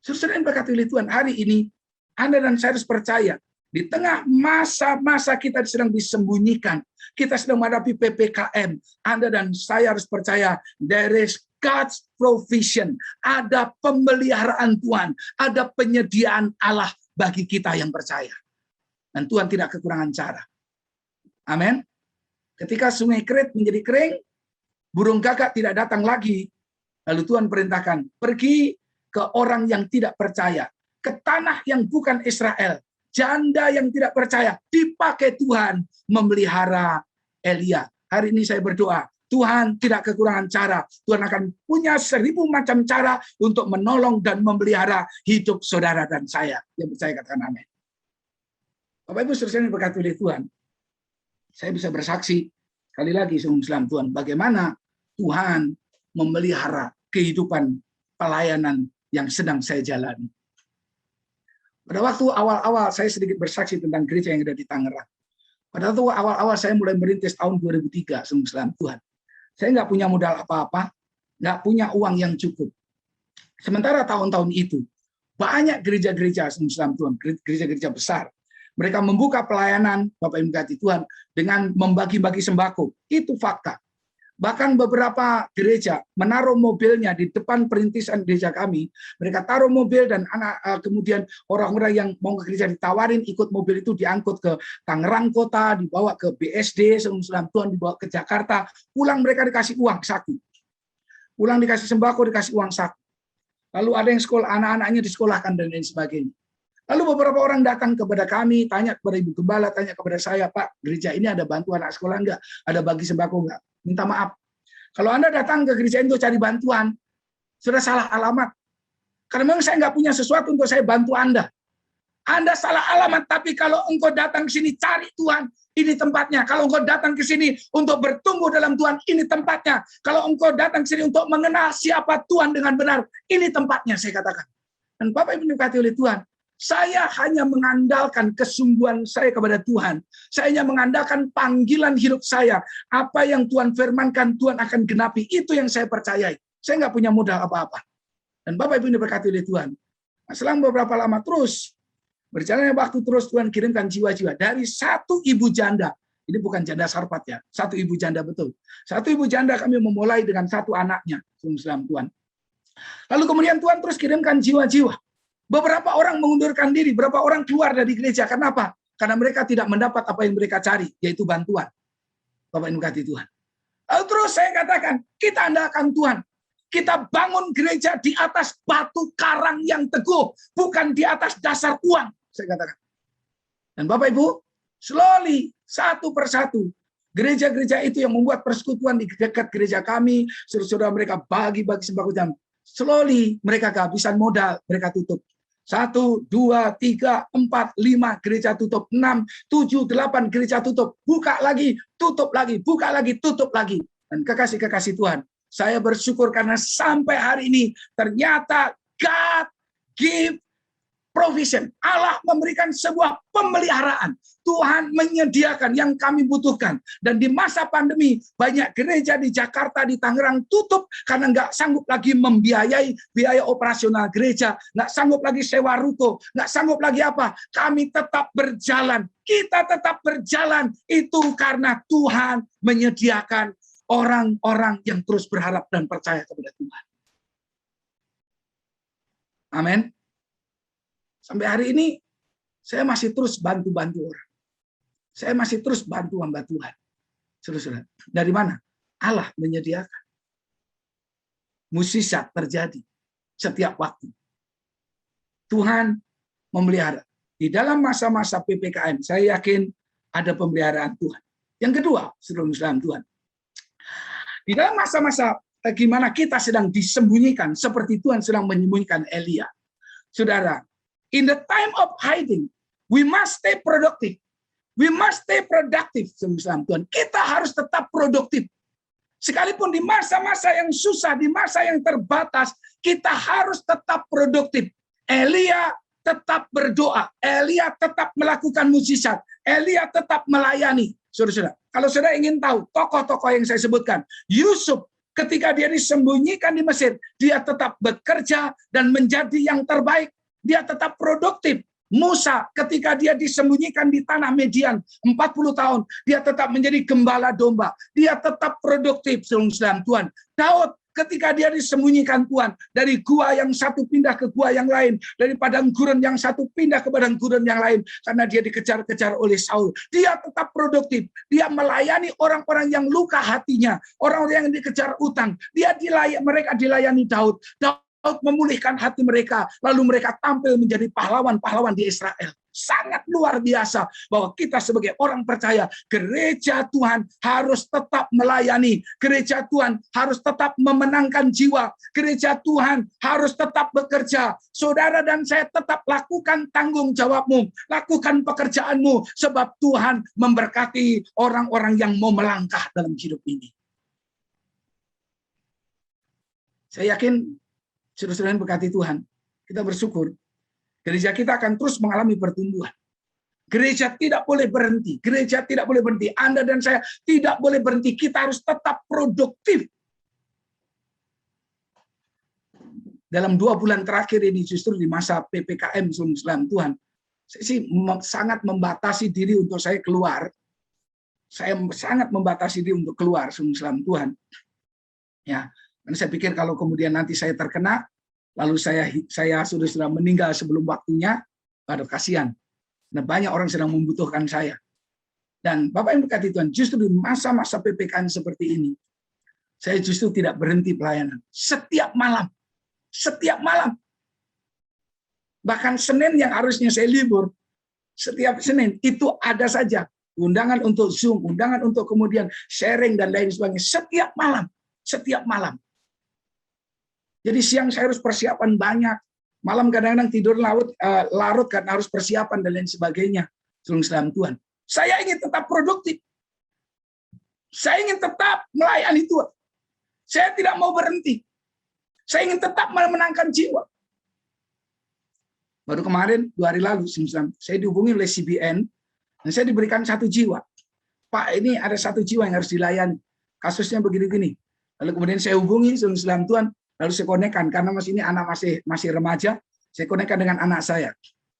Saudara yang berkati oleh Tuhan, hari ini Anda dan saya harus percaya, di tengah masa-masa kita sedang disembunyikan, kita sedang menghadapi PPKM, Anda dan saya harus percaya, there is God's provision, ada pemeliharaan Tuhan, ada penyediaan Allah bagi kita yang percaya. Dan Tuhan tidak kekurangan cara. Amin. Ketika sungai Krit menjadi kering, burung gagak tidak datang lagi, lalu Tuhan perintahkan, pergi ke orang yang tidak percaya, ke tanah yang bukan Israel, janda yang tidak percaya, dipakai Tuhan memelihara Elia. Hari ini saya berdoa, Tuhan tidak kekurangan cara. Tuhan akan punya 1000 macam cara untuk menolong dan memelihara hidup saudara dan saya. Yang percaya katakan amin. Bapak Ibu saudara yang berkati oleh Tuhan, saya bisa bersaksi sekali lagi sebelum Tuhan, bagaimana Tuhan memelihara kehidupan pelayanan yang sedang saya jalani. Pada waktu awal-awal saya sedikit bersaksi tentang gereja yang ada di Tangerang. Pada waktu awal-awal saya mulai merintis tahun 2003 sebelum Tuhan. Saya nggak punya modal apa-apa, nggak punya uang yang cukup. Sementara tahun-tahun itu, banyak gereja-gereja sebelum Tuhan, gereja-gereja besar. Mereka membuka pelayanan, Bapak Ibu berkati Tuhan, dengan membagi-bagi sembako. Itu fakta. Bahkan beberapa gereja menaruh mobilnya di depan perintisan gereja kami. Mereka taruh mobil dan kemudian orang-orang yang mau ke gereja ditawarin ikut mobil itu, diangkut ke Tangerang Kota, dibawa ke BSD, sebelum Tuhan dibawa ke Jakarta. Pulang mereka dikasih uang saku. Pulang dikasih sembako, dikasih uang saku. Lalu ada yang sekolah, anak-anaknya disekolahkan dan lain sebagainya. Lalu beberapa orang datang kepada kami, tanya kepada Ibu Gembala, tanya kepada saya, Pak, gereja ini ada bantuan anak sekolah enggak? Ada bagi sembako enggak? Minta maaf. Kalau Anda datang ke gereja itu cari bantuan, sudah salah alamat. Karena memang saya nggak punya sesuatu untuk saya bantu Anda. Anda salah alamat, tapi kalau engkau datang ke sini cari Tuhan, ini tempatnya. Kalau engkau datang ke sini untuk bertumbuh dalam Tuhan, ini tempatnya. Kalau engkau datang ke sini untuk mengenal siapa Tuhan dengan benar, ini tempatnya, saya katakan. Dan Bapak Ibu diberkati oleh Tuhan, saya hanya mengandalkan kesungguhan saya kepada Tuhan. Saya hanya mengandalkan panggilan hidup saya. Apa yang Tuhan firmankan, Tuhan akan genapi. Itu yang saya percayai. Saya nggak punya modal apa-apa. Dan Bapak Ibu diberkati oleh Tuhan. Nah, selang beberapa lama terus, berjalannya waktu terus Tuhan kirimkan jiwa-jiwa dari satu ibu janda. Ini bukan janda Sarpat ya, satu ibu janda betul. Satu ibu janda kami memulai dengan satu anaknya, dalam Tuhan. Lalu kemudian Tuhan terus kirimkan jiwa-jiwa. Beberapa orang mengundurkan diri, beberapa orang keluar dari gereja. Kenapa? Karena mereka tidak mendapat apa yang mereka cari, yaitu bantuan. Bapak Ibu kasih Tuhan. Lalu terus saya katakan, kita andalkan Tuhan. Kita bangun gereja di atas batu karang yang teguh, bukan di atas dasar uang. Saya katakan. Dan Bapak Ibu, slowly, satu persatu, gereja-gereja itu yang membuat persekutuan di dekat gereja kami, saudara-saudara mereka bagi-bagi sembako jam. Slowly, mereka kehabisan modal, mereka tutup. 1, 2, 3, 4, 5 gereja tutup, 6, 7, 8 gereja tutup, buka lagi, tutup lagi, buka lagi, tutup lagi. Dan kekasih-kekasih Tuhan, saya bersyukur karena sampai hari ini ternyata God give provision. Allah memberikan sebuah pemeliharaan. Tuhan menyediakan yang kami butuhkan. Dan di masa pandemi, banyak gereja di Jakarta, di Tangerang tutup karena nggak sanggup lagi membiayai biaya operasional gereja, nggak sanggup lagi sewa ruko, nggak sanggup lagi apa. Kami tetap berjalan. Kita tetap berjalan. Itu karena Tuhan menyediakan orang-orang yang terus berharap dan percaya kepada Tuhan. Amin. Sampai hari ini, saya masih terus bantu-bantu orang. Saya masih terus bantu hamba Tuhan. Saudara-saudara, dari mana? Allah menyediakan. Mukjizat terjadi setiap waktu. Tuhan memelihara. Di dalam masa-masa PPKM, saya yakin ada pemeliharaan Tuhan. Yang kedua, saudara Muslim Tuhan. Di dalam masa-masa gimana kita sedang disembunyikan, seperti Tuhan sedang menyembunyikan Elia. Saudara, in the time of hiding, we must stay productive. We must stay productive, Tuhan. Kita harus tetap produktif. Sekalipun di masa-masa yang susah, di masa yang terbatas, kita harus tetap produktif. Elia tetap berdoa. Elia tetap melakukan mukjizat. Elia tetap melayani. Saudara-saudara, kalau saudara ingin tahu tokoh-tokoh yang saya sebutkan, Yusuf ketika dia disembunyikan di Mesir, dia tetap bekerja dan menjadi yang terbaik. Dia tetap produktif. Musa ketika dia disembunyikan di tanah Median 40 tahun, dia tetap menjadi gembala domba. Dia tetap produktif, dalam Tuhan. Daud ketika dia disembunyikan Tuhan, dari gua yang satu pindah ke gua yang lain, dari padang gurun yang satu pindah ke padang gurun yang lain, karena dia dikejar-kejar oleh Saul. Dia tetap produktif. Dia melayani orang-orang yang luka hatinya, orang-orang yang dikejar utang. Mereka dilayani Daud. Daud memulihkan hati mereka, lalu mereka tampil menjadi pahlawan-pahlawan di Israel. Sangat luar biasa bahwa kita sebagai orang percaya, gereja Tuhan harus tetap melayani, gereja Tuhan harus tetap memenangkan jiwa, gereja Tuhan harus tetap bekerja. Saudara dan saya tetap lakukan tanggung jawabmu, lakukan pekerjaanmu, sebab Tuhan memberkati orang-orang yang mau melangkah dalam hidup ini. Saya yakin saudara-saudara yang berkati Tuhan, kita bersyukur, gereja kita akan terus mengalami pertumbuhan. Gereja tidak boleh berhenti, gereja tidak boleh berhenti. Anda dan saya tidak boleh berhenti, kita harus tetap produktif. Dalam 2 bulan terakhir ini, justru di masa PPKM, Islam Tuhan, saya sih sangat membatasi diri untuk saya keluar. Saya sangat membatasi diri untuk keluar, Islam Tuhan. Ya. Dan saya pikir kalau kemudian nanti saya terkena, lalu saya sudah meninggal sebelum waktunya, aduh kasihan. Nah, banyak orang sedang membutuhkan saya. Dan Bapak yang berkati Tuhan, justru di masa-masa PPKM seperti ini, saya justru tidak berhenti pelayanan. Setiap malam. Bahkan Senin yang harusnya saya libur, setiap Senin itu ada saja undangan untuk Zoom, undangan untuk kemudian sharing dan lain sebagainya. Setiap malam. Jadi siang saya harus persiapan banyak. Malam kadang-kadang tidur larut karena harus persiapan dan lain sebagainya. Dalam Tuhan. Saya ingin tetap produktif. Saya ingin tetap melayani Tuhan. Saya tidak mau berhenti. Saya ingin tetap memenangkan jiwa. Baru kemarin, 2 hari lalu, saya dihubungi oleh CBN, dan saya diberikan 1 jiwa. Pak, ini ada 1 jiwa yang harus dilayani. Kasusnya begini-gini. Lalu kemudian saya hubungi Tuhan, Lalu saya konekkan, karena ini anak masih remaja, saya konekkan dengan anak saya,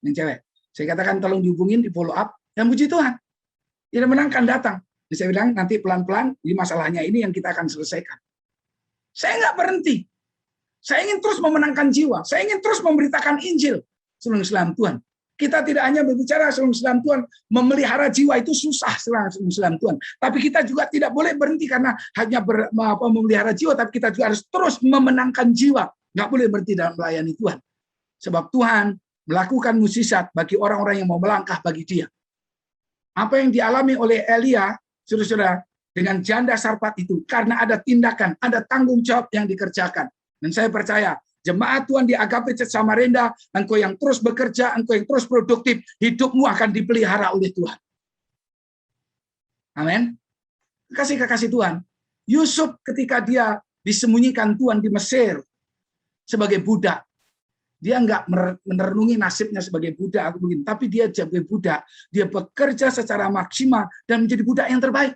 yang cewek. Saya katakan tolong dihubungin, di follow up, dan puji Tuhan, dia menangkan datang. Jadi saya bilang nanti pelan-pelan, ini masalahnya ini yang kita akan selesaikan. Saya nggak berhenti. Saya ingin terus memenangkan jiwa. Saya ingin terus memberitakan Injil. Saudara Islam Tuhan. Kita tidak hanya berbicara saudara Islam Tuhan, memelihara jiwa itu susah saudara Islam Tuhan. Tapi kita juga tidak boleh berhenti karena hanya memelihara jiwa, tapi kita juga harus terus memenangkan jiwa. Nggak boleh berhenti dalam melayani Tuhan. Sebab Tuhan melakukan mukjizat bagi orang-orang yang mau melangkah bagi Dia. Apa yang dialami oleh Elia, saudara-saudara, dengan janda Sarfat itu, karena ada tindakan, ada tanggung jawab yang dikerjakan. Dan saya percaya, jemaat Tuhan di Agape Church Samarinda, engkau yang terus bekerja, engkau yang terus produktif, hidupmu akan dipelihara oleh Tuhan. Amin. Kekasih Tuhan, Yusuf ketika dia disembunyikan Tuhan di Mesir sebagai budak, dia enggak merenungi nasibnya sebagai budak, tapi dia sebagai budak, dia bekerja secara maksimal dan menjadi budak yang terbaik.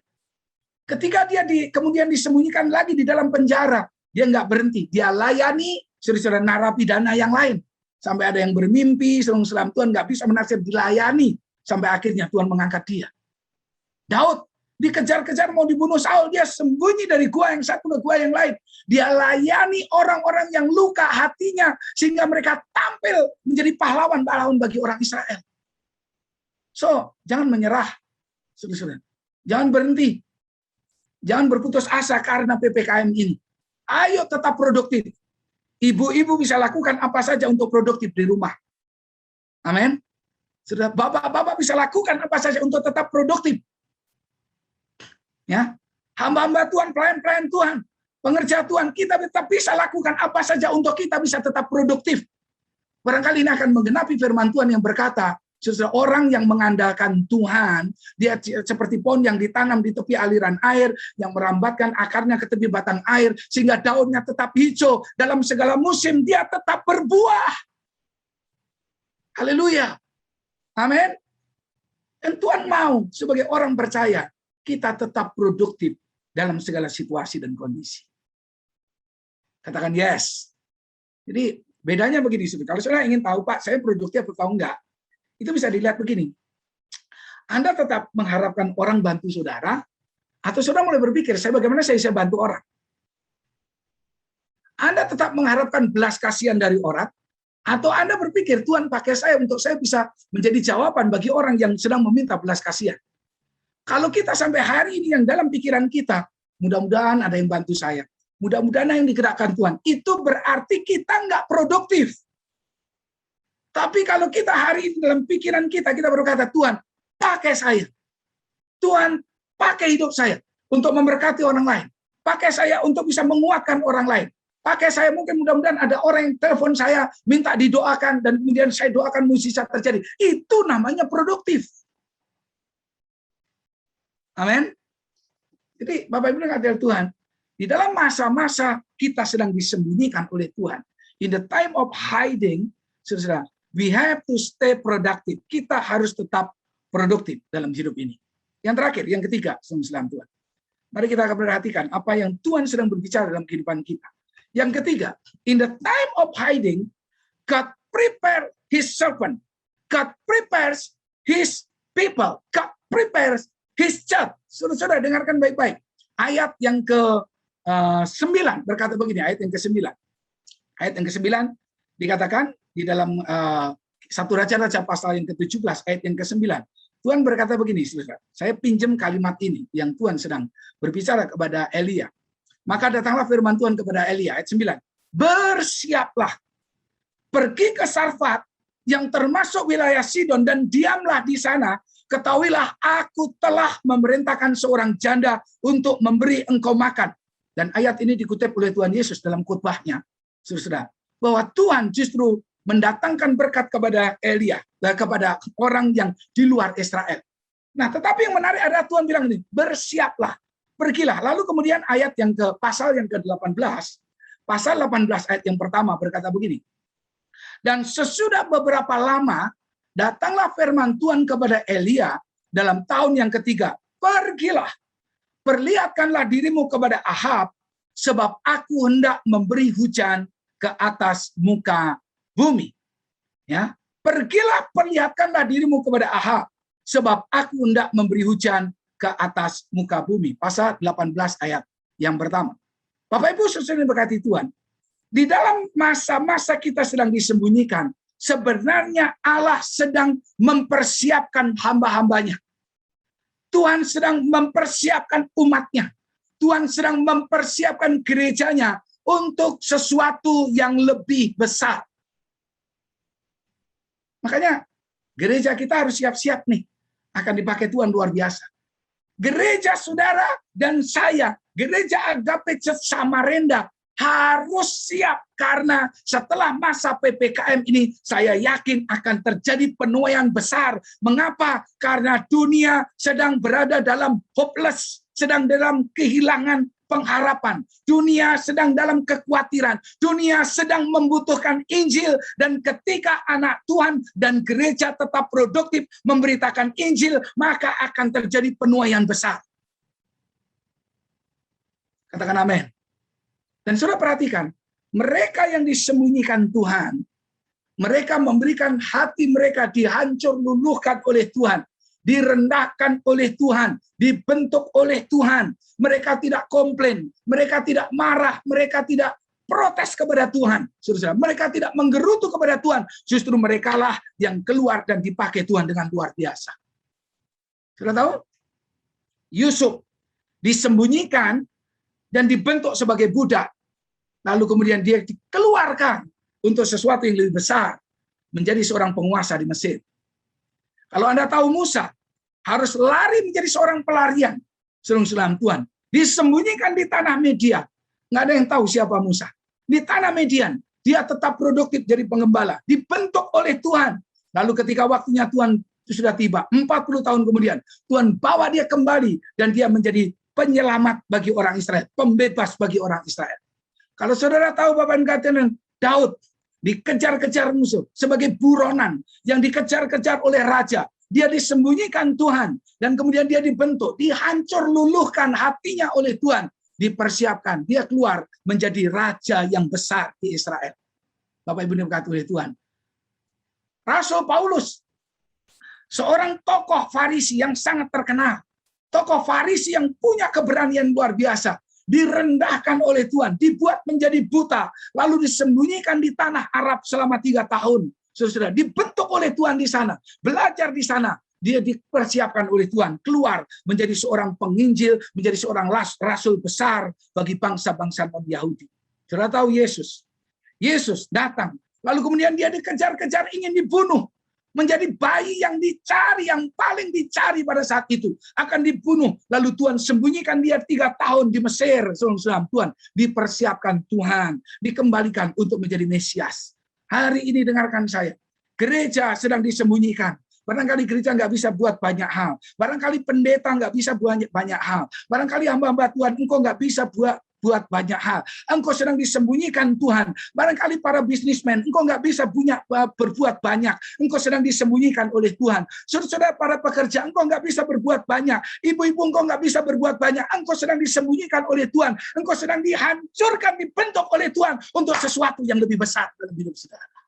Ketika dia kemudian disembunyikan lagi di dalam penjara, dia enggak berhenti, dia layani saudara narapidana yang lain. Sampai ada yang bermimpi, selang Tuhan nggak bisa menasihati, dilayani. Sampai akhirnya Tuhan mengangkat dia. Daud dikejar-kejar mau dibunuh Saul, dia sembunyi dari gua yang satu ke gua yang lain. Dia layani orang-orang yang luka hatinya, sehingga mereka tampil menjadi pahlawan-pahlawan bagi orang Israel. So, jangan menyerah, saudara-saudara. Jangan berhenti. Jangan berputus asa karena PPKM ini. Ayo tetap produktif. Ibu-ibu bisa lakukan apa saja untuk produktif di rumah. Amin. Sudah, bapak-bapak bisa lakukan apa saja untuk tetap produktif. Ya, hamba-hamba Tuhan, pelayan-pelayan Tuhan, pengerja Tuhan, kita tetap bisa lakukan apa saja untuk kita bisa tetap produktif. Barangkali ini akan menggenapi firman Tuhan yang berkata, seseorang yang mengandalkan Tuhan, dia seperti pohon yang ditanam di tepi aliran air, yang merambatkan akarnya ke tepi batang air, sehingga daunnya tetap hijau. Dalam segala musim, dia tetap berbuah. Haleluya. Amin. Dan Tuhan mau, sebagai orang percaya, kita tetap produktif dalam segala situasi dan kondisi. Katakan yes. Jadi, bedanya begini. Kalau saudara ingin tahu, Pak, saya produktif atau enggak, itu bisa dilihat begini. Anda tetap mengharapkan orang bantu saudara, atau saudara mulai berpikir, bagaimana saya bisa bantu orang? Anda tetap mengharapkan belas kasihan dari orang, atau Anda berpikir, Tuhan pakai saya untuk saya bisa menjadi jawaban bagi orang yang sedang meminta belas kasihan. Kalau kita sampai hari ini yang dalam pikiran kita, mudah-mudahan ada yang bantu saya, mudah-mudahan yang digerakkan Tuhan, itu berarti kita nggak produktif. Tapi kalau kita hari ini dalam pikiran kita berkata, Tuhan, pakai saya. Tuhan, pakai hidup saya untuk memberkati orang lain. Pakai saya untuk bisa menguatkan orang lain. Pakai saya, mungkin mudah-mudahan ada orang yang telepon saya, minta didoakan, dan kemudian saya doakan mukjizat terjadi. Itu namanya produktif. Amin. Jadi, Bapak Ibu yang adalah Tuhan, di dalam masa-masa kita sedang disembunyikan oleh Tuhan, in the time of hiding, saudara, we have to stay productive. Kita harus tetap produktif dalam hidup ini. Yang terakhir, yang ketiga, saudara Tuhan. Mari kita akan perhatikan apa yang Tuhan sedang berbicara dalam kehidupan kita. Yang ketiga, in the time of hiding, God prepare His servant. God prepares His people. God prepares His church. Saudara-saudara, dengarkan baik-baik. Ayat yang ke-9 berkata begini, ayat yang ke-9. Ayat yang ke-9 dikatakan, di dalam 1 Raja-Raja pasal yang ke-17 ayat yang ke-9. Tuhan berkata begini, saudara. Saya pinjam kalimat ini yang Tuhan sedang berbicara kepada Elia. Maka datanglah firman Tuhan kepada Elia ayat 9. Bersiaplah, pergi ke Sarfat yang termasuk wilayah Sidon dan diamlah di sana. Ketahuilah aku telah memerintahkan seorang janda untuk memberi engkau makan. Dan ayat ini dikutip oleh Tuhan Yesus dalam khotbahnya, saudara, bahwa Tuhan justru mendatangkan berkat kepada Elia, kepada orang yang di luar Israel. Nah, tetapi yang menarik adalah Tuhan bilang ini, bersiaplah, pergilah. Lalu kemudian ayat yang ke pasal yang ke-18, pasal 18 ayat yang pertama berkata begini. Dan sesudah beberapa lama, datanglah firman Tuhan kepada Elia dalam tahun yang ketiga. Pergilah, perlihatkanlah dirimu kepada Ahab, sebab aku hendak memberi hujan ke atas muka bumi. Ya, pergilah, perlihatkanlah dirimu kepada Ahab, sebab aku hendak memberi hujan ke atas muka bumi. Pasal 18 ayat yang pertama. Bapak Ibu saudara yang berkati Tuhan, di dalam masa-masa kita sedang disembunyikan, sebenarnya Allah sedang mempersiapkan hamba-hambanya. Tuhan sedang mempersiapkan umatnya. Tuhan sedang mempersiapkan gerejanya untuk sesuatu yang lebih besar. Makanya gereja kita harus siap-siap nih. Akan dipakai Tuhan luar biasa. Gereja saudara dan saya, gereja Agape Church Samarinda, harus siap karena setelah masa PPKM ini saya yakin akan terjadi penuaian besar. Mengapa? Karena dunia sedang berada dalam hopeless, sedang dalam kehilangan pengharapan. Dunia sedang dalam kekhawatiran. Dunia sedang membutuhkan Injil, dan ketika anak Tuhan dan gereja tetap produktif memberitakan Injil, maka akan terjadi penuaian besar. Katakan amin. Dan saudara perhatikan, mereka yang disembunyikan Tuhan, mereka memberikan hati mereka dihancur luluhkan oleh Tuhan, direndahkan oleh Tuhan, dibentuk oleh Tuhan. Mereka tidak komplain, mereka tidak marah, mereka tidak protes kepada Tuhan. Saudara, mereka tidak menggerutu kepada Tuhan. Justru merekalah yang keluar dan dipakai Tuhan dengan luar biasa. Saudara tahu? Yusuf disembunyikan dan dibentuk sebagai budak. Lalu kemudian dia dikeluarkan untuk sesuatu yang lebih besar, menjadi seorang penguasa di Mesir. Kalau Anda tahu Musa harus lari menjadi seorang pelarian, saudara Tuhan, disembunyikan di tanah Media. Nggak ada yang tahu siapa Musa. Di tanah Median, dia tetap produktif jadi pengembala, dibentuk oleh Tuhan. Lalu ketika waktunya Tuhan sudah tiba, 40 tahun kemudian, Tuhan bawa dia kembali, dan dia menjadi penyelamat bagi orang Israel, pembebas bagi orang Israel. Kalau saudara tahu Bapak dan Daud dikejar-kejar musuh sebagai buronan yang dikejar-kejar oleh raja. Dia disembunyikan Tuhan dan kemudian dia dibentuk, dihancur luluhkan hatinya oleh Tuhan, dipersiapkan. Dia keluar menjadi raja yang besar di Israel. Bapak Ibu diberkati oleh Tuhan. Rasul Paulus, seorang tokoh Farisi yang sangat terkenal. Tokoh Farisi yang punya keberanian luar biasa. Direndahkan oleh Tuhan, dibuat menjadi buta, lalu disembunyikan di tanah Arab selama 3 tahun. Saudara, dibentuk oleh Tuhan di sana, belajar di sana, dia dipersiapkan oleh Tuhan, keluar menjadi seorang penginjil, menjadi seorang rasul besar bagi bangsa-bangsa non-Yahudi. Saudara tahu Yesus datang, lalu kemudian dia dikejar-kejar, ingin dibunuh. Menjadi bayi yang dicari, yang paling dicari pada saat itu, akan dibunuh. Lalu Tuhan sembunyikan dia 3 tahun di Mesir. Tuhan dipersiapkan Tuhan, dikembalikan untuk menjadi Mesias. Hari ini dengarkan saya, gereja sedang disembunyikan. Barangkali gereja nggak bisa buat banyak hal. Barangkali pendeta nggak bisa buat banyak hal. Barangkali hamba-hamba Tuhan, engkau nggak bisa buat banyak hal. Engkau sedang disembunyikan Tuhan. Barangkali para bisnismen, engkau nggak bisa berbuat banyak. Engkau sedang disembunyikan oleh Tuhan. Saudara-saudara para pekerja, engkau nggak bisa berbuat banyak. Ibu-ibu, engkau nggak bisa berbuat banyak. Engkau sedang disembunyikan oleh Tuhan. Engkau sedang dihancurkan, dibentuk oleh Tuhan untuk sesuatu yang lebih besar dalam hidup saudara.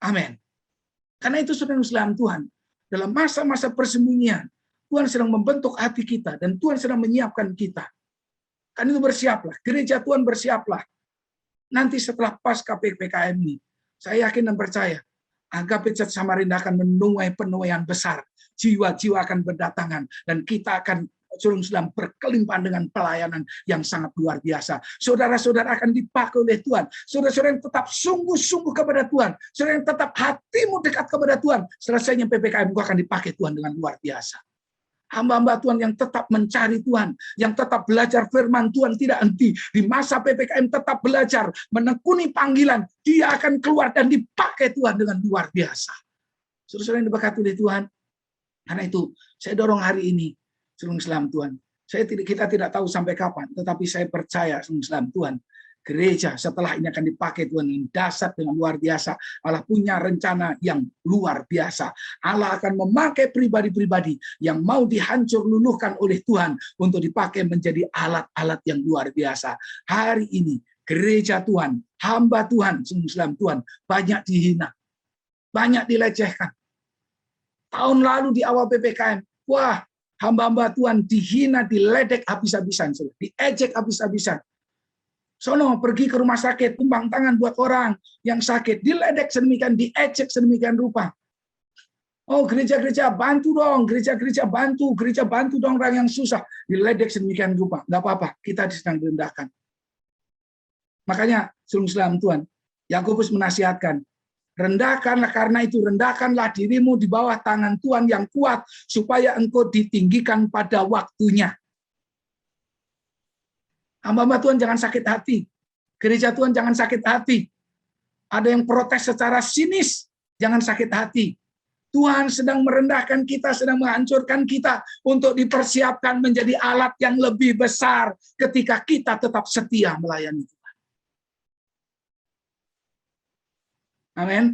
Amin. Karena itu saudara Muslim Tuhan, dalam masa-masa persembunyian, Tuhan sedang membentuk hati kita dan Tuhan sedang menyiapkan kita. Kan itu bersiaplah, gereja Tuhan bersiaplah. Nanti setelah pasca PPKM ini, saya yakin dan percaya, Agape Church Samarinda akan menuai penuaian besar. Jiwa-jiwa akan berdatangan, dan kita akan sedang berkelimpahan dengan pelayanan yang sangat luar biasa. Saudara-saudara akan dipakai oleh Tuhan. Saudara-saudara yang tetap sungguh-sungguh kepada Tuhan. Saudara yang tetap hatimu dekat kepada Tuhan. Selesainya PPKM, akan dipakai Tuhan dengan luar biasa. Hamba-hamba Tuhan yang tetap mencari Tuhan, yang tetap belajar firman Tuhan tidak henti. Di masa PPKM tetap belajar, menekuni panggilan, dia akan keluar dan dipakai Tuhan dengan luar biasa. Saudara-saudara yang diberkati oleh Tuhan, karena itu saya dorong hari ini, seluruh Islam Tuhan. Kita tidak tahu sampai kapan, tetapi saya percaya seluruh Islam Tuhan, gereja setelah ini akan dipakai Tuhan dengan dahsyat, dengan luar biasa. Allah punya rencana yang luar biasa. Allah akan memakai pribadi-pribadi yang mau dihancur luluhkan oleh Tuhan untuk dipakai menjadi alat-alat yang luar biasa. Hari ini gereja Tuhan, hamba Tuhan, Islam Tuhan banyak dihina, banyak dilecehkan. Tahun lalu di awal PPKM, wah, hamba-hamba Tuhan dihina, diledek habis-habisan, diejek habis-habisan. Sono pergi ke rumah sakit, tumpang tangan buat orang yang sakit, diledek sedemikian, diejek sedemikian rupa. Oh, gereja-gereja bantu dong, gereja-gereja bantu dong orang yang susah, diledek sedemikian rupa. Enggak apa-apa, kita sedang direndahkan. Makanya, Islam Tuhan, Yakobus menasihatkan, rendahkanlah, karena itu rendahkanlah dirimu di bawah tangan Tuhan yang kuat, supaya engkau ditinggikan pada waktunya. Hamba-hamba Tuhan jangan sakit hati. Gereja Tuhan jangan sakit hati. Ada yang protes secara sinis, jangan sakit hati. Tuhan sedang merendahkan kita, sedang menghancurkan kita untuk dipersiapkan menjadi alat yang lebih besar ketika kita tetap setia melayani Tuhan. Amin.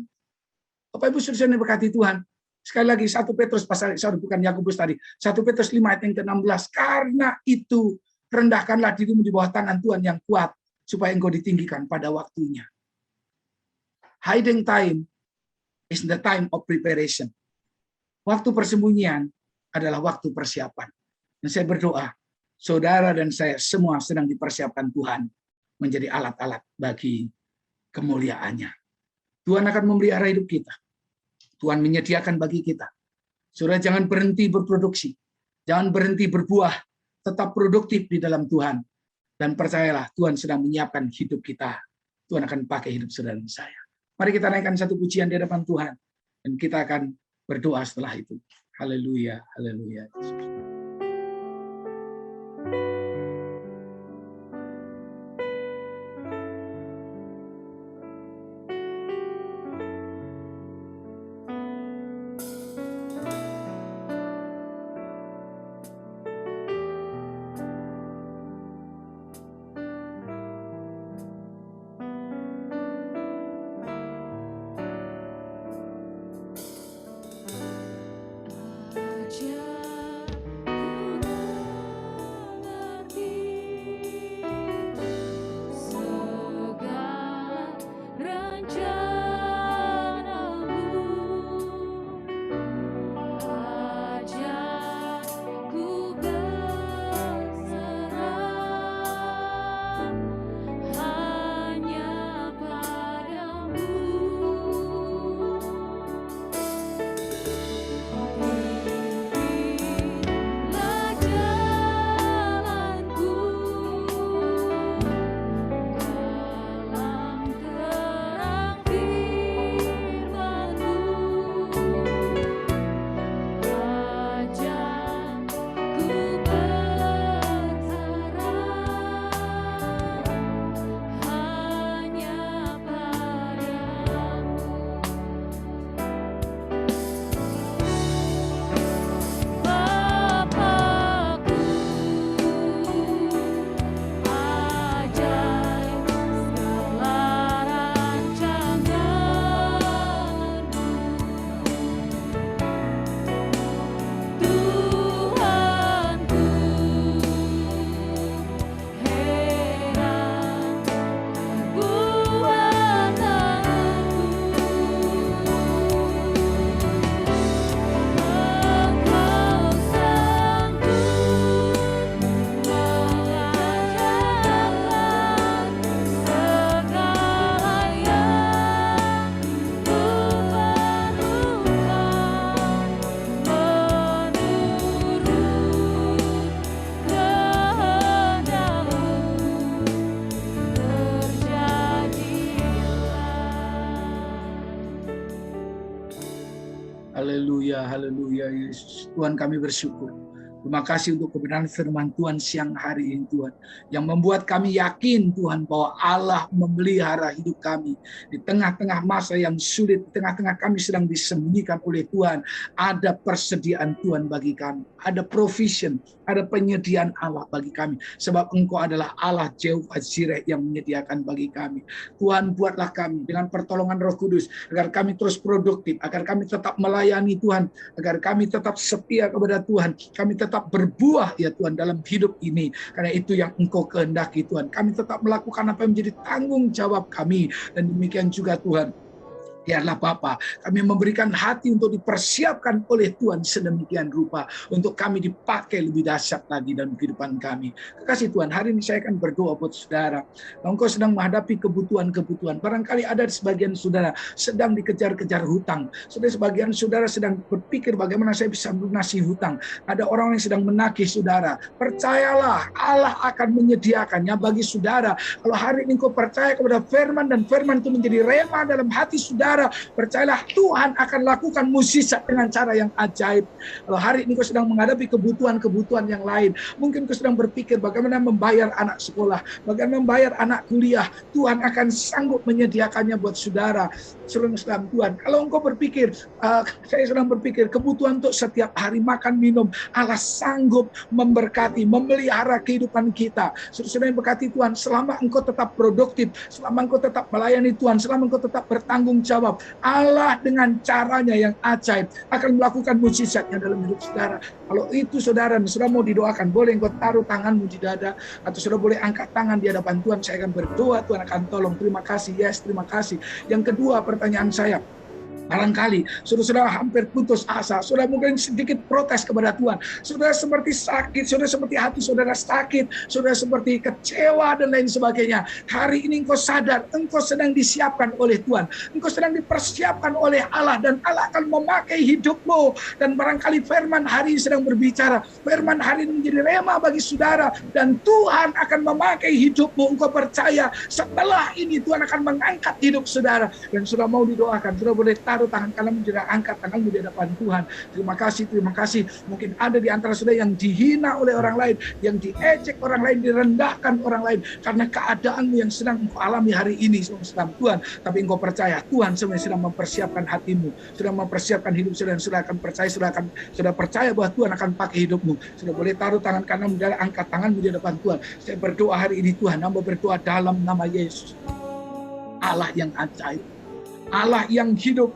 Bapak Ibu Saudara yang diberkati Tuhan. Sekali lagi 1 Petrus pasal, bukan Yakobus tadi. 1 Petrus 5 ayat yang ke-16. Karena itu rendahkanlah dirimu di bawah tangan Tuhan yang kuat, supaya engkau ditinggikan pada waktunya. Hiding time is the time of preparation. Waktu persembunyian adalah waktu persiapan. Dan saya berdoa, saudara dan saya semua sedang dipersiapkan Tuhan menjadi alat-alat bagi kemuliaannya. Tuhan akan memelihara hidup kita. Tuhan menyediakan bagi kita. Saudara jangan berhenti berproduksi. Jangan berhenti berbuah. Tetap produktif di dalam Tuhan. Dan percayalah, Tuhan sedang menyiapkan hidup kita. Tuhan akan pakai hidup saudara dan saya. Mari kita naikkan satu pujian di hadapan Tuhan. Dan kita akan berdoa setelah itu. Haleluya, haleluya. Haleluya, haleluya Yesus. Tuhan kami bersyukur. Terima kasih untuk kebenaran firman Tuhan siang hari ini Tuhan. Yang membuat kami yakin Tuhan bahwa Allah memelihara hidup kami. Di tengah-tengah masa yang sulit, di tengah-tengah kami sedang disembunyikan oleh Tuhan. Ada persediaan Tuhan bagi kami. Ada provision, ada penyediaan Allah bagi kami. Sebab Engkau adalah Allah Jehovah Jireh yang menyediakan bagi kami. Tuhan, buatlah kami dengan pertolongan Roh Kudus. Agar kami terus produktif, agar kami tetap melayani Tuhan. Agar kami tetap setia kepada Tuhan. Kami tetap berbuah ya Tuhan dalam hidup ini. Karena itu yang Engkau kehendaki Tuhan. Kami tetap melakukan apa yang menjadi tanggung jawab kami. Dan demikian juga Tuhan. Biarlah Bapa, kami memberikan hati untuk dipersiapkan oleh Tuhan sedemikian rupa. Untuk kami dipakai lebih dahsyat lagi dalam kehidupan kami. Kekasih Tuhan, hari ini saya akan berdoa buat saudara. Engkau sedang menghadapi kebutuhan-kebutuhan. Barangkali ada sebagian saudara sedang dikejar-kejar hutang. Sebagian saudara sedang berpikir bagaimana saya bisa melunasi hutang. Ada orang yang sedang menagih saudara. Percayalah, Allah akan menyediakannya bagi saudara. Kalau hari ini engkau percaya kepada firman dan firman itu menjadi rema dalam hati saudara, percayalah Tuhan akan lakukan mukjizat dengan cara yang ajaib. Kalau hari ini kau sedang menghadapi kebutuhan-kebutuhan yang lain, mungkin kau sedang berpikir bagaimana membayar anak sekolah, bagaimana membayar anak kuliah, Tuhan akan sanggup menyediakannya buat saudara. Saudara dalam Tuhan, kalau engkau berpikir, saya sedang berpikir kebutuhan untuk setiap hari makan minum, Allah sanggup memberkati, memelihara kehidupan kita. Saudara yang berkati Tuhan, selama engkau tetap produktif, selama engkau tetap melayani Tuhan, selama engkau tetap bertanggung jawab, Allah dengan caranya yang ajaib akan melakukan mukjizatnya dalam hidup saudara. Kalau itu saudara mau didoakan, boleh engkau taruh tanganmu di dada, atau saudara boleh angkat tangan di hadapan Tuhan. Saya akan berdoa, Tuhan akan tolong. Terima kasih, yes, terima kasih. Yang kedua, pertanyaan saya, barangkali saudara hampir putus asa, saudara mungkin sedikit protes kepada Tuhan, saudara seperti sakit, saudara seperti hati saudara sakit, saudara seperti kecewa dan lain sebagainya. Hari ini engkau sadar, engkau sedang disiapkan oleh Tuhan, engkau sedang dipersiapkan oleh Allah, dan Allah akan memakai hidupmu. Dan barangkali firman hari ini sedang berbicara, firman hari ini menjadi rema bagi saudara, dan Tuhan akan memakai hidupmu. Engkau percaya setelah ini Tuhan akan mengangkat hidup saudara, dan saudara mau didoakan, saudara boleh taruh tangan kananmu, tidak angkat tanganmu di hadapan Tuhan. Terima kasih, terima kasih. Mungkin ada di antara saudara yang dihina oleh orang lain, yang diejek orang lain, direndahkan orang lain karena keadaanmu yang sedang engkau alami hari ini, saudara Tuhan. Tapi engkau percaya Tuhan sebenarnya sedang mempersiapkan hatimu, sedang mempersiapkan hidup saudara, dan saudara akan percaya, saudara percaya bahwa Tuhan akan pakai hidupmu. Saudara boleh taruh tangan kananmu, dan angkat tanganmu di hadapan Tuhan. Saya berdoa hari ini Tuhan, hamba berdoa dalam nama Yesus. Allah yang ajaib, Allah yang hidup.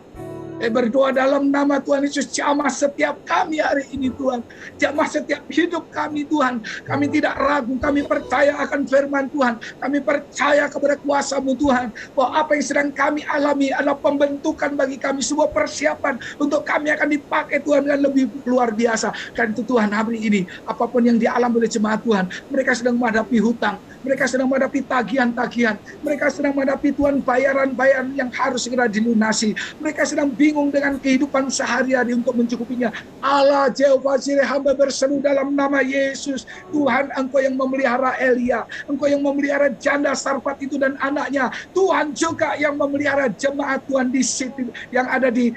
Saya berdoa dalam nama Tuhan Yesus, jamah setiap kami hari ini Tuhan. Jamah setiap hidup kami Tuhan. Kami tidak ragu, kami percaya akan firman Tuhan. Kami percaya kepada kuasa-Mu Tuhan. Bahwa apa yang sedang kami alami adalah pembentukan bagi kami, sebuah persiapan untuk kami akan dipakai Tuhan dengan lebih luar biasa. Karena itu Tuhan, hari ini apapun yang dialami oleh jemaat Tuhan, mereka sedang menghadapi hutang, mereka sedang menghadapi tagihan-tagihan, mereka sedang menghadapi Tuhan bayaran-bayaran yang harus segera dilunasi. Mereka sedang bingung dengan kehidupan sehari-hari untuk mencukupinya. Allah Jehovah Jireh, hamba berseru dalam nama Yesus. Tuhan, Engkau yang memelihara Elia, Engkau yang memelihara janda Sarfat itu dan anaknya. Tuhan juga yang memelihara jemaat Tuhan di situ yang ada di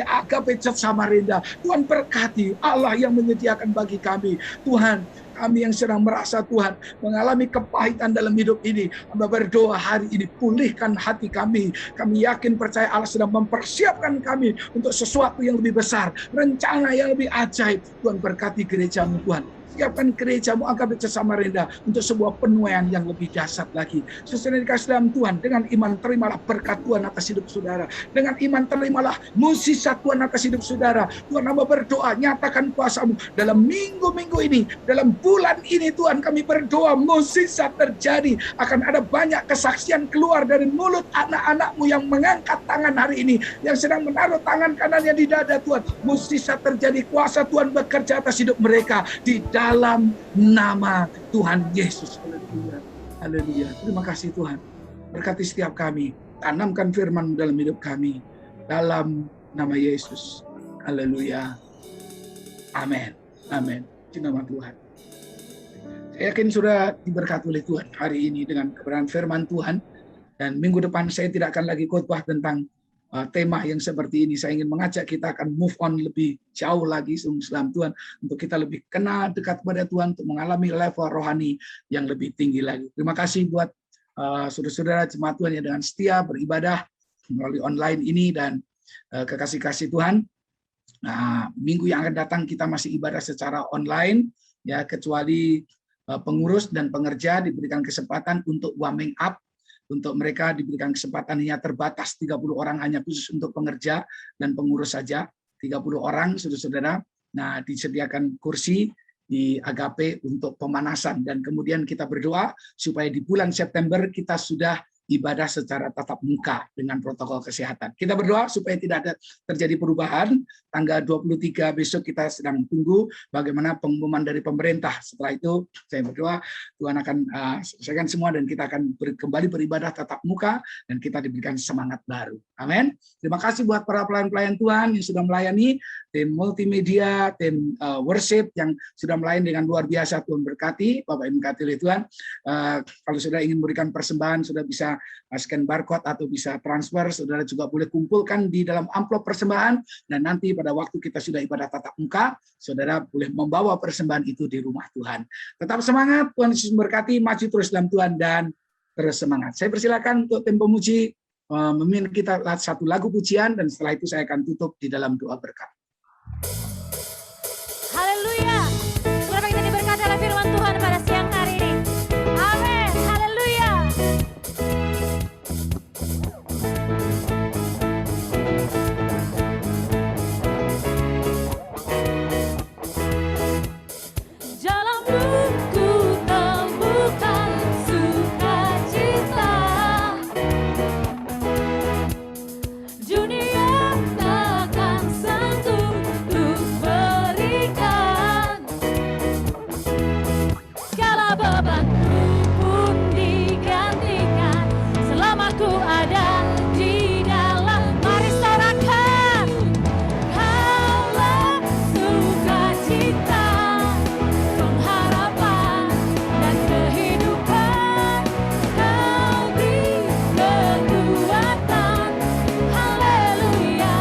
Agape Church Samarinda. Tuhan berkati, Allah yang menyediakan bagi kami. Tuhan, kami yang sedang merasa Tuhan mengalami kepahitan dalam hidup ini, hamba berdoa hari ini, pulihkan hati kami. Kami yakin percaya Allah sedang mempersiapkan kami untuk sesuatu yang lebih besar, rencana yang lebih ajaib. Tuhan berkati gereja-Mu Tuhan. Siapkan gereja-Mu Agape Church Samarinda untuk sebuah penuaian yang lebih dahsyat lagi. Sesuai dikasih dalam Tuhan, dengan iman terimalah berkat Tuhan atas hidup saudara. Dengan iman terimalah mukjizat Tuhan atas hidup saudara. Tuhan, hamba berdoa, nyatakan kuasa-Mu dalam minggu-minggu ini, dalam bulan ini Tuhan, kami berdoa mukjizat terjadi. Akan ada banyak kesaksian keluar dari mulut anak-anak-Mu yang mengangkat tangan hari ini, yang sedang menaruh tangan kanannya di dada Tuhan. Mukjizat terjadi, kuasa Tuhan bekerja atas hidup mereka di dalam nama Tuhan Yesus. Haleluya. Haleluya. Terima kasih Tuhan. Berkati setiap kami. Tanamkan firman-Mu dalam hidup kami. Dalam nama Yesus. Haleluya. Amin. Amin. Di nama Tuhan. Saya yakin sudah diberkati oleh Tuhan hari ini dengan kebenaran firman Tuhan. Dan minggu depan saya tidak akan lagi khotbah tentang tema yang seperti ini. Saya ingin mengajak kita akan move on lebih jauh lagi dalam Tuhan, untuk kita lebih kenal dekat kepada Tuhan, untuk mengalami level rohani yang lebih tinggi lagi. Terima kasih buat saudara-saudara jemaat Tuhan yang dengan setia beribadah melalui online ini, dan kekasih-kasih Tuhan. Nah, minggu yang akan datang kita masih ibadah secara online, ya, kecuali pengurus dan pengerja diberikan kesempatan untuk warming up. Untuk mereka diberikan kesempatan hanya terbatas 30 orang, hanya khusus untuk pengerja dan pengurus saja, 30 orang, saudara-saudara. Nah, disediakan kursi di Agape untuk pemanasan, dan kemudian kita berdoa supaya di bulan September kita sudah ibadah secara tatap muka dengan protokol kesehatan. Kita berdoa supaya tidak ada terjadi perubahan. Tanggal 23 besok kita sedang tunggu bagaimana pengumuman dari pemerintah. Setelah itu saya berdoa Tuhan akan selesaikan semua, dan kita akan kembali beribadah tatap muka, dan kita diberikan semangat baru. Amin. Terima kasih buat para pelayan-pelayan Tuhan yang sudah melayani, tim multimedia, tim worship yang sudah melayani dengan luar biasa. Tuhan berkati, Bapak Ibu berkati oleh Tuhan. Kalau sudah ingin memberikan persembahan, sudah bisa scan barcode atau bisa transfer. Saudara juga boleh kumpulkan di dalam amplop persembahan, dan nanti pada waktu kita sudah ibadah tatap muka, saudara boleh membawa persembahan itu di rumah Tuhan. Tetap semangat, Tuhan Yesus memberkati, maju terus dalam Tuhan dan terus semangat. Saya persilakan untuk tim pemuji memimpin kita satu lagu pujian, dan setelah itu saya akan tutup di dalam doa berkat. Haleluya. Saudara, kita diberkati oleh firman Tuhan pada siang hari ini. Amin. Haleluya. Dalammu ku temukan sukacita, dunia takkan sanggup untuk berikan. Segala bebanku pun digantikan, selama ku ada di dalam. Mari sorakan, Kaulah sukacita, pengharapan dan kehidupan. Kau beri kekuatan, haleluya,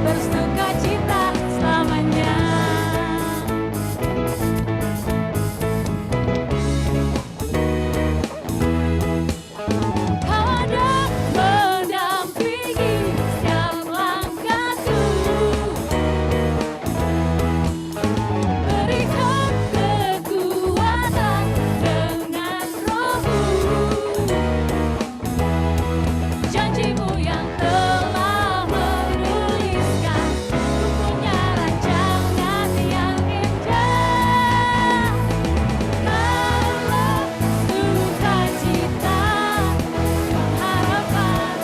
bersukacita selamanya. Kau ada mendampingi setiap langkahku, berikan kekuatan dengan Roh-Mu. Janji-Mu yang telah menuliskan, Ku punya rancangan yang indah. Kaulah sukacita, pengharapan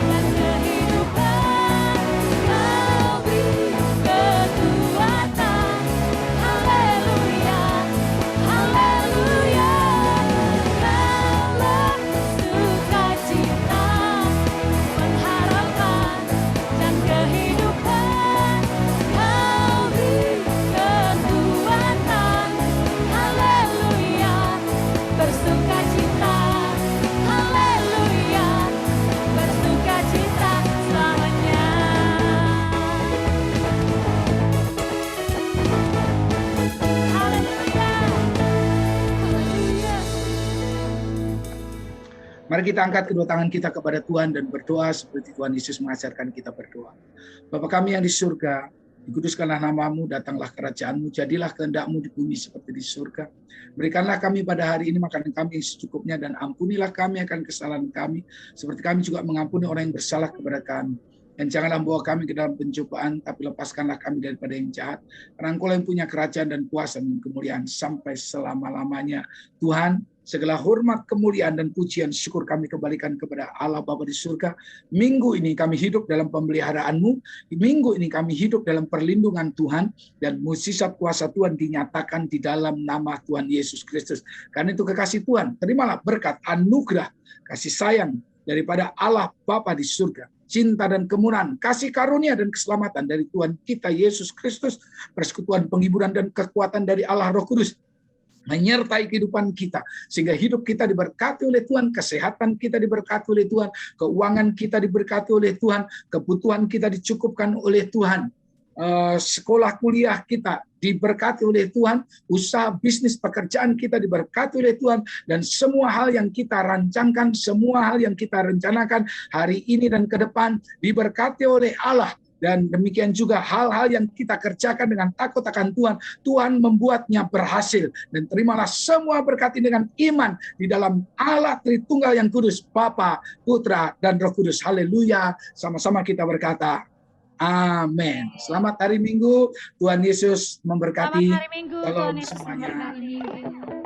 dan kehidupan. Kau beri kekuatan, haleluya, haleluya. Kaulah sukacita, pengharapan dan kehidupan. Kau beri kekuatan, haleluya, bersukacita, haleluya, bersukacita selamanya. Haleluya, haleluya. Mari kita angkat kedua tangan kita kepada Tuhan dan berdoa seperti Tuhan Yesus mengajarkan kita berdoa. Bapa kami yang di surga, dikuduskanlah nama-Mu, datanglah kerajaan-Mu, jadilah kehendak-Mu di bumi seperti di surga. Berikanlah kami pada hari ini makanan kami yang secukupnya, dan ampunilah kami akan kesalahan kami, seperti kami juga mengampuni orang yang bersalah kepada kami. Dan janganlah membawa kami ke dalam pencobaan, tapi lepaskanlah kami daripada yang jahat. Karena Engkau yang punya kerajaan dan kuasa dan kemuliaan sampai selama-lamanya. Tuhan, segala hormat, kemuliaan, dan pujian syukur kami kembalikan kepada Allah Bapa di surga. Minggu ini kami hidup dalam pemeliharaan-Mu. Minggu ini kami hidup dalam perlindungan Tuhan, dan mukjizat kuasa Tuhan dinyatakan di dalam nama Tuhan Yesus Kristus. Karena itu kekasih Tuhan, terimalah berkat, anugerah, kasih sayang daripada Allah Bapa di surga, cinta dan kemurahan, kasih karunia dan keselamatan dari Tuhan kita Yesus Kristus, persekutuan, penghiburan dan kekuatan dari Allah Roh Kudus menyertai kehidupan kita, sehingga hidup kita diberkati oleh Tuhan, kesehatan kita diberkati oleh Tuhan, keuangan kita diberkati oleh Tuhan, kebutuhan kita dicukupkan oleh Tuhan, sekolah kuliah kita diberkati oleh Tuhan, usaha bisnis pekerjaan kita diberkati oleh Tuhan, dan semua hal yang kita rancangkan, semua hal yang kita rencanakan hari ini dan ke depan diberkati oleh Allah. Dan demikian juga hal-hal yang kita kerjakan dengan takut akan Tuhan, Tuhan membuatnya berhasil. Dan terimalah semua berkat ini dengan iman di dalam Allah Tritunggal yang kudus, Bapa, Putra, dan Roh Kudus. Haleluya. Sama-sama kita berkata, amin. Selamat hari Minggu, Tuhan Yesus memberkati. Selamat hari Minggu, Shalom Tuhan Yesus semuanya. memberkati.